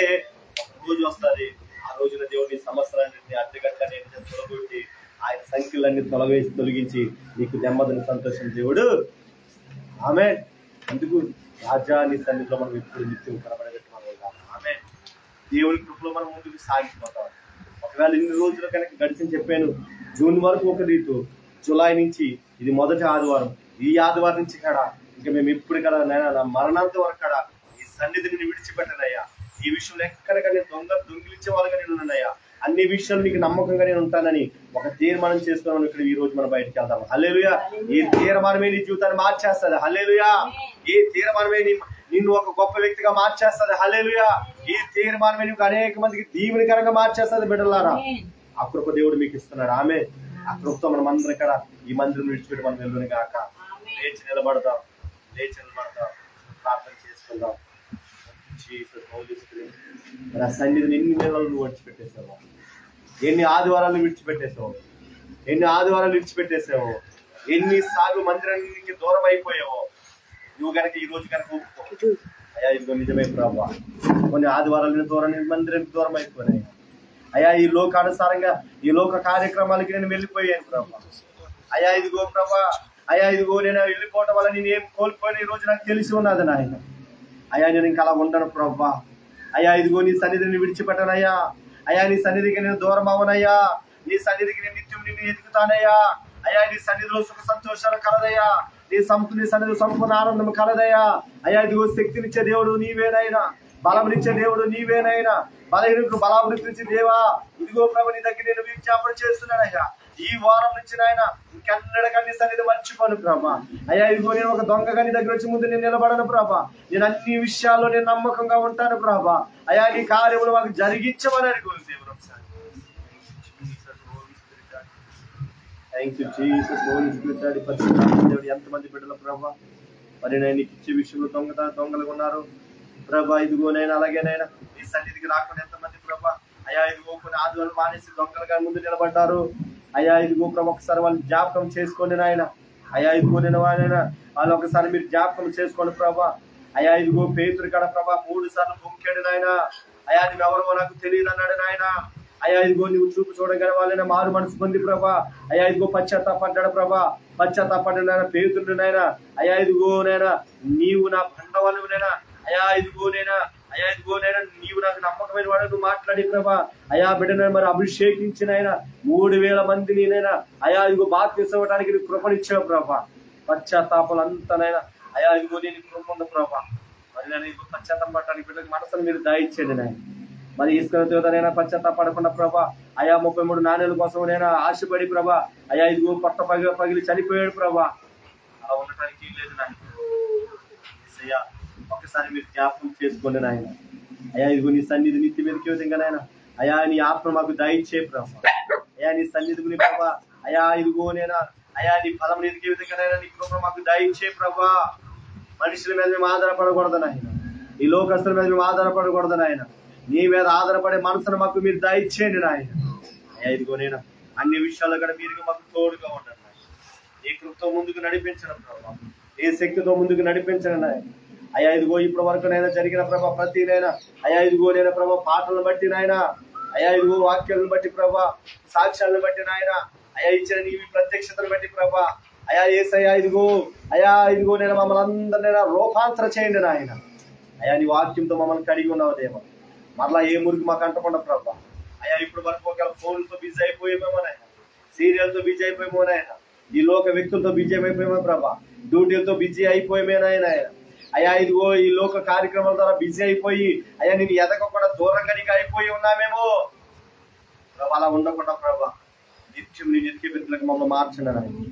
రోజు వస్తుంది. ఆ రోజున దేవుడి సమస్యలన్నింటినీ అడ్డుగట్లని తొలగొట్టి ఆయన సంఖ్యలన్నీ తొలగించి నీకు నెమ్మదిని సంతోషం దేవుడు. ఆమె అందుకు రాజాని సన్నిధిలో మనం ఎప్పుడు నిత్యం కనబడగట్టుకోవాలి. ఆమె దేవుని కృపలో మనం ముందుకు సాగిపోతాం. ఒకవేళ ఇన్ని రోజులు కనుక గడిచిన చెప్పాను, జూన్ వరకు ఒక రీతు, జూలై నుంచి ఇది మొదటి ఆదివారం, ఈ ఆదివారం నుంచి కదా ఇంకా మేము ఎప్పుడు కదా నా మరణాంత వరకు కదా ఈ సన్నిధిని విడిచిపెట్టనయ్యా. ఈ విషయంలో ఎక్కడికైనా నేను దొంగిలించే వాళ్ళగా నేను ఉన్నాయా, అన్ని విషయాలు నీకు నమ్మకంగా నేను ఉంటానని ఒక తీర్మానం చేసుకున్నాను. ఇక్కడ ఈ రోజు మనం బయటకు వెళ్తాం. హల్లెలూయా. ఈ తీర్మానమే నీ జీవితాన్ని మార్చేస్తుంది. హల్లెలూయా. ఈ తీర్మానమే నిన్ను ఒక గొప్ప వ్యక్తిగా మార్చేస్తుంది. హల్లెలూయా. ఈ తీర్మానమే నీకు అనేక మందికి దీవెనకరంగా మార్చేస్తుంది. బిడ్డలారా, ఆ కృప దేవుడు మీకు ఇస్తున్నాడు. ఆమె ఆ కృపతో మనం అందరం ఇక్కడ ఈ మందిరం విడిచిపెట్టి మనం వెళ్ళుని గాక. లేచి నిలబడదాం, ప్రార్థన చేసుకుందాం. మన సన్నిధిని ఎన్ని నెలలు నువ్వు విడిచిపెట్టేసావు, ఎన్ని ఆదివారాలు విడిచిపెట్టేసావు, ఎన్నిసార్లు మందిరానికి దూరం అయిపోయావో. నువ్వు కనుక ఈ రోజు కనుక ఒప్పుకో, అయ్యా ఇదిగో నిజమే ప్రభా, కొన్ని ఆదివారాలు దూరం మందిరానికి దూరం అయిపోయినాయి అయ్యా, ఈ లోకానుసారంగా ఈ లోక కార్యక్రమాలకి నేను వెళ్ళిపోయాను ప్రభా. అయ్యా ఇదిగో ప్రభా, అయ్యా ఇదిగో నేను వెళ్ళిపోవటం వల్ల నేను ఏం కోల్పోయిన ఈ రోజు నాకు తెలిసి ఉన్నది నాయన. అయ్యా నేను ఇంకా అలా ఉండను ప్రభా. అయ్యా ఇదిగో నీ సన్నిధిని విడిచిపెట్టనయ్యా. అయ్యా నీ సన్నిధికి నేను దూరం అవనయ్యా. నీ సన్నిధికి నేను నిత్యం నిన్ను ఎదుగుతానయ్యా. అయ్యా నీ సన్నిధిలో సుఖ సంతోషాలు కలదయ్యా. నీ సన్నిధిలో సంపూర్ణ ఆనందం కలదయ్యా. అయ్యా ఇదిగో శక్తినిచ్చే దేవుడు నీవేనైనా, బలమునిచ్చే దేవుడు నీవేనైనా, బలహీనులకు బలాభివృద్ధి దేవా. ఇదిగో ప్రభు నీ దగ్గర నేను విజ్ఞాపన చేస్తున్నానయ్యా. ఈ వారం నుంచి నాయన ఇంకెన్నడగా నీ సన్నిధి మర్చిపోను ప్రభా. అయ్యా ఇదిగో నేను ఒక దొంగగా నీ దగ్గర వచ్చి ముందు నేను నిలబడను ప్రభా. నేను అన్ని విషయాల్లో నేను నమ్మకంగా ఉంటాను ప్రభా. అయ్యా నీ కార్యములు మాకు జరిగించమని అడుగును దేవుడు. Thank you Jesus. Holy Spirit దేవుడు ఎంతమంది బిడ్డలు ప్రభా, మరి నేను నీకు ఇచ్చే విషయంలో దొంగలుగా ఉన్నారు ప్రభా. ఇదిగోనైనా అలాగేనైనా నీ సన్నిధికి రాకుండా ఎంతమంది ప్రభా. అయ్యా ఇదిగో కొన్ని ఆదివారం మానేసి దొంగలుగా ముందు నిలబడ్డారు. అయ్యా ఇదిగో ప్రభా ఒకసారి వాళ్ళు జ్ఞాపకం చేసుకోండి నాయన. అయ్యా ఇదిగో నేను వాళ్ళు ఒకసారి మీరు జ్ఞాపకం చేసుకోండి ప్రభా. అయ్యా ఇదిగో పేతురు కాడ ప్రభా 3 సార్లు పొంకాడు నాయన. అయ్యా నువ్వు ఎవరో నాకు తెలియదు అన్నాడు నాయన. అయ్యా ఇదిగో నువ్వు చూపు చూడగానే వాళ్ళైనా మారు మనసు పొంది ప్రభా. అయ్యా ఇదిగో పశ్చాత్తాపడ్డాడు ప్రభా. పశ్చాత్తాపడ్డాడు పేతురు నాయన. అయ్యా ఇదిగో నైనా నీవు నా బండవాళ్ళునైనా. అయ్యా ఇదిగోనైనా నీవు నాకు నమ్మకమైన వాడు నువ్వు మాట్లాడి ప్రభా. అయా బిడ్డనైనా మరి అభిషేకించిన ఆయన 3000 మందిని నైనా అయా ఇదిగో బాప్తిసం ఇవ్వడానికి నీకు కృపనిచ్చావు ప్రభా. పశ్చాత్తాపాలు అంతనైనా అయా ఇదిగో నేను కృప ఉంది ప్రభా. మరి నేను ఇదిగో పశ్చాత్తాపడటానికి బిడ్డకి మనసును మీరు దాయిచ్చేయండి నాయన. మరి ఇసుకతోనైనా పశ్చాత్తాపడకుండా ప్రభా. అయా 33 నాణ్యాల కోసం నైనా ఆశపడి ప్రభా. అయా ఇదిగో పొట్ట పగిలి చనిపోయాడు ప్రభా. అలా ఉండటానికి లేదు నాయన. ఒకసారి మీరు జ్ఞాపకం చేసుకోండి నాయన. అయా ఇదిగో నీ సన్నిధి నిత్య వెతికే విధంగా నాయన. అయా నీ ఆత్మ మాకు దయచే ప్రభా. అయా నీ సన్నిధిని ప్రభా. అయా ఇదిగో నేనా అయా నీ ఫలం ఎదిగే విధంగానైనా నీ కృప మాకు దయచే ప్రభా. మనుషుల మీద మేము ఆధారపడకూడదు నాయన, ఈ లోకస్తుల మీద మేము ఆధారపడకూడదు నాయన, నీ మీద ఆధారపడే మనసును మాకు మీరు దయచేయండి నాయన. అయ్యా ఇదిగో నేను అన్ని విషయాల్లో కూడా మీరు మాకు తోడుగా ఉండండి నాయన. నీ కృపతో ముందుకు నడిపించడం ప్రభా, నీ శక్తితో ముందుకు నడిపించడం నాయన. అయ్యా ఇదిగో ఇప్పటి వరకు నైనా జరిగిన ప్రభా ప్రతినైనా అయ్యా ఇదిగో నేను ప్రభా పాటలను బట్టి నాయన, అయ్యా ఇదిగో వాక్యాలను బట్టి ప్రభా, సాక్ష్యాలను బట్టి నాయన, అయ్యా ఇచ్చిన నీ ప్రత్యక్షతను బట్టి ప్రభా, అయ్యా యేసయ్యా ఇదిగో నేను మమ్మల్ని అందరినైనా రూపాంతర చేయండి నాయన. అయ్యా నీ వాక్యంతో మమ్మల్ని కడిగి ఉన్నావు దేవా, మరలా ఏ మురికి మాకు అంటకుండా ప్రభా. అయ్యా ఇప్పుడు వరకు ఒకవేళ ఫోన్లతో బిజీ అయిపోయేమో నాయన, సీరియల్తో బిజీ అయిపోయేమో నాయన, ఈ లోక వ్యక్తులతో బిజీ అయిపోయేమో ప్రభా, డ్యూటీలతో బిజీ అయిపోయేమే నాయన. అయ్యా ఇదిగో ఈ లోక కార్యక్రమాల ద్వారా బిజీ అయిపోయి అయ్యా నేను ఎదగకుండా దూరంగా నీకు అయిపోయి ఉన్నామేమో ప్రభా. అలా ఉండకుండా ప్రభా నిత్యం నీ నిత్య బిడ్డలకు మమ్మల్ని మార్చండి నాయన.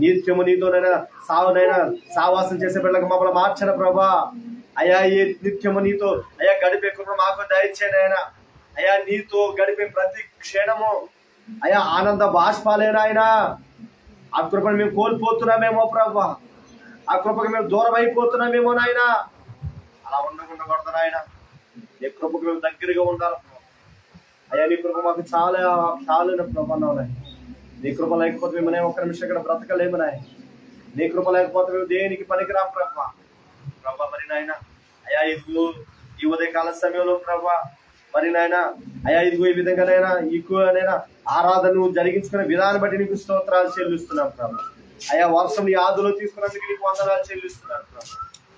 నిత్యము నీతోనైనా సావాసం చేసే బిడ్డలకు మమ్మల్ని మార్చండి ప్రభా. అయ్యా ఏ నిత్యము నీతో అయ్యా గడిపే కృప మాకు దయచేయండి ఆయన. అయ్యా నీతో గడిపే ప్రతి క్షణము అయ్యా ఆనంద బాష్పాలేనా ఆయన. ఆ కృపను మేము కోల్పోతున్నామేమో ప్రభా, ఆ కృపకు మేము దూరం అయిపోతున్నామేమో నాయన. అలా ఉండకుండా నాయన, నీ కృపకు మేము దగ్గరగా ఉండాలి. అయ్యా నీ కృప మాకు చాలా ప్రభా నాయన. నీ కృప లేకపోతే మేము ఒక్క నిమిషం ఇక్కడ బ్రతకలేము నాయన. నీ కృప లేకపోతే మేము దేనికి పనికిరాం ప్రభా. మరి నాయన అయ్యా ఇదిగో ఈ ఉదయకాల సమయంలో ప్రభా మరి నాయన అయ్యా ఇదిగో ఈ విధంగానైనా ఎక్కువనైనా ఆరాధనను జరిగించుకునే విధానం బట్టి నీకు స్తోత్రాలు చెల్లిస్తున్నాం ప్రభా. అయ్యా వర్షం నీ ఆదులో తీసుకున్నందుకు నీకు వందనాలు చెల్లిస్తున్నాను ప్రభా.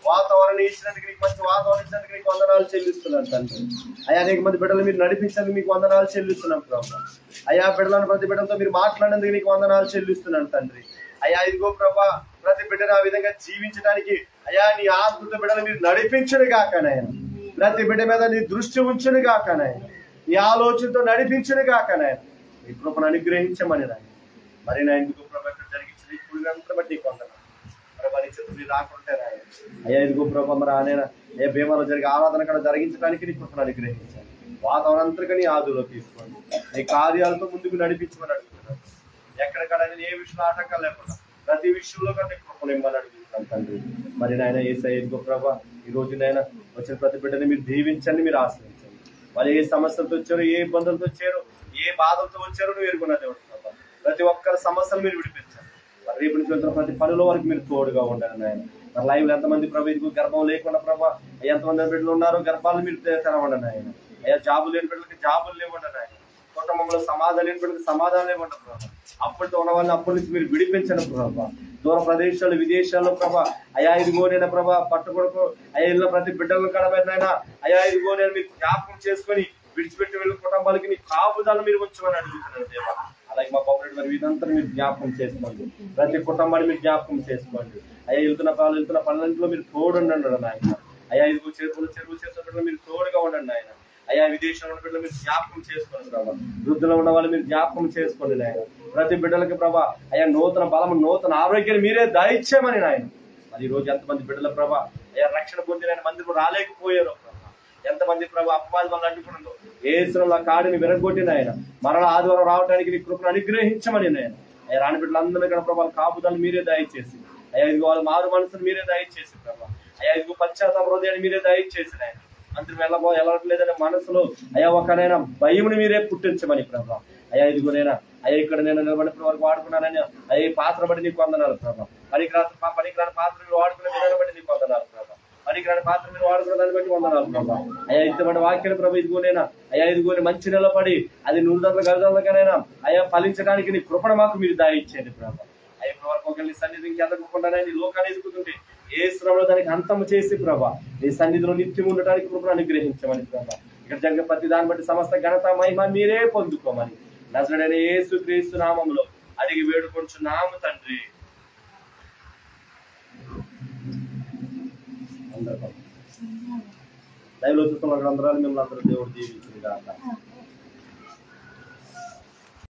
వాతావరణం ఇచ్చినందుకు నీకు మంచి వాతావరణం ఇచ్చినందుకు నీకు వందనాలు చెల్లిస్తున్నాను తండ్రి. అయ్యా అనేక మంది బిడ్డలు మీరు నడిపించినందుకు మీకు వందనాలు చెల్లిస్తున్నాం ప్రభా. అయ్యా బిడ్డలను ప్రతి బిడ్డలతో మీరు మాట్లాడినందుకు నీకు వందనాలు చెల్లిస్తున్నాను తండ్రి. అయ్యా ఇదిగో ప్రభా ప్రతి బిడ్డను ఆ విధంగా జీవించడానికి అయ్యా నీ ఆత్మతో బిడ్డలు మీరు నడిపించడు కాకనాయన. ప్రతి బిడ్డ మీద నీ దృష్టి ఉంచును కాకనాయన, నీ ఆలోచనతో నడిపించను కాకనాయన. నీ కృపను అనుగ్రహించమని నాయన. మరి నా ఎందుకు ప్రభా జరిగించిన ఇప్పుడు బట్టి నీకు వందనాలు ప్రభా. నీ చేతులు మీరు రాకుంటే నాయన అయ్యా ఇదిగో ప్రభా మరి ఆయన ఏ భీమాలో జరిగే ఆరాధన కూడా జరిగించడానికి నీ కృపను అనుగ్రహించాలి. వాతావరణం అంతగా నీ ఆదులో తీసుకోండి, నీ కార్యాలతో ముందుకు నడిపించమని అడుగుతున్నాను. ఎక్కడికక్కడ ఏ విషయంలో ఆటంకాలు లేకుండా ప్రతి విషయంలో కానీ కృపను ఇమ్మని అడుగుతున్నాను తండ్రి. మరి నాయన యేసయ్య ఇదిగో ప్రభా ఈ రోజు నాయన వచ్చిన ప్రతి బిడ్డని మీరు దీవించండి, మీరు ఆశ్రయించండి. వాళ్ళు ఏ సమస్యలతో వచ్చారో, ఏ ఇబ్బందులతో వచ్చారో, ఏ బాధలతో వచ్చారో నువ్వు ఎరుగున్న దేవుడు ప్రభా. ప్రతి ఒక్కరి సమస్యలు మీరు విడిపించండి. మరి రేపు నుంచి వెళ్తున్న ప్రతి పనుల వరకు మీరు తోడుగా ఉండండి నాయన. మరి లైవ్ లో ఎంతమంది ప్రభా ఇదిగో గర్భం లేకుండా ప్రభా ఎంతమంది బిడ్డలు ఉన్నారో గర్భాలు మీరు తెరవండి నాయన. అయ్యా జాబులు లేని బిడ్డలకి జాబులు లేవండి నాయన. కుటుంబంలో సమాధానం లేని బిడ్డలకి సమాధానం లేవండి ప్రభా. అప్పటితో ఉన్న వాళ్ళని అప్పటి నుంచి మీరు విడిపించండి ప్రభా. దూర ప్రదేశాలు విదేశాల్లో ప్రభా అయా ఇదిగో నేను ప్రభా పట్టుకొడుకు అయ్యా ఇళ్ళ ప్రతి బిడ్డలను కడబెట్టినైనా అయా ఇదిగో నేను మీకు జ్ఞాపకం చేసుకొని విడిచిపెట్టి వెళ్ళిన కుటుంబాలకి నీ కాపుదాలు మీరు ఉంచమని అడుగుతున్నాను దేవా. అలాగే మా పౌరుడు మరి ఇదంతా మీరు జ్ఞాపకం చేసుకోండి, ప్రతి కుటుంబాన్ని మీరు జ్ఞాపకం చేసుకోండి. అయ్యా వెళ్తున్న పనులంట్లో మీరు తోడుండండి నాయన. అయ్యా ఇదిగో చెరువు చేస్తున్న బిడ్డలు మీరు తోడుగా ఉండండి ఆయన. అయ్యా విదేశంలో ఉన్న బిడ్డలు మీరు జ్ఞాపకం చేసుకోండి ప్రభా. వృద్ధులు ఉన్న వాళ్ళు మీరు జ్ఞాపకం చేసుకోండి నాయన. ప్రతి బిడ్డలకి ప్రభా అయ్యా నూతన బలము నూతన ఆరోగ్యాన్ని మీరే దయచేయమని నాయన. మరి ఈ రోజు ఎంతమంది బిడ్డల ప్రభా అయ్యా రక్షణ పొందిన మందిరం రాలేకపోయారో ప్రభా. ఎంతమంది ప్రభా అపవాది వల్ల అడ్డుకుంటుందో ఏసులో కాడిని విరగొట్టిన ఆయన మరణ ఆదివారం రావడానికి నీ కృపను అనుగ్రహించమని నాయన. అయ్యా రాని బిడ్డలందరూ ఇక్కడ ప్రభా కాపుదాలు మీరే దయచేసి అయ్యా ఇదిగో వాళ్ళ మారు మనసును మీరే దయచేసి ప్రభా. అయ్యా ఇదిగో పశ్చాత్తాప హృదయాన్ని మీరే దయచేసి నాయన. అందరూ వెళ్ళట్లేదనే మనసులో అయ్యా ఒకనైనా భయముని మీరే పుట్టించమని ప్రభా. అయ్యా ఇదిగోనైనా అయ్యా ఇక్కడ నేను నిలబడిన వరకు వాడుకున్నానని అయ్యా పాత్ర బట్టి నీకు వందనాలు ప్రభా. పనికిరాని పాత్ర మీరు వాడుకునే విధానం బట్టి నీకు వందనాలు ప్రభా. పనికిరాని పాత్ర మీరు వాడుకున్న దాన్ని బట్టి వందనాలు ప్రభా. అయ్యా ఇంతమంది వాక్యాలు ప్రభా ఇదిగోనైనా అయ్యా ఇదిగోని మంచి నిలబడి అది 100 గజాలకనైనా అయ్యా ఫలించడానికి నీ కృపణ మాకు మీరు దాయిచ్చేయండి ప్రభా. అయ్యా ఇప్పుడు వరకు ఒకరిని సన్నిధికి ఎదగకుండానే నీ లోకాన్ని ఎదుగుతుంటే ఏ శ్రమలో దానికి అంతము చేసి ప్రభా నీ సన్నిధిలో నిత్యం ఉండటానికి కృపను అనుగ్రహించమని ప్రభా. ఇక్కడ జరిగే ప్రతి దాన్ని బట్టి సమస్త ఘనత మహిమ మీరే పొందుకోమని నజరేయుడైన యేసుక్రీస్తు నామములో అడిగి వేడుకొంచున్నాము తండ్రి. దైవలో చూస్తున్న అందరూ మిమ్మల్ని అందరూ దేవుడు దీవించుగాక.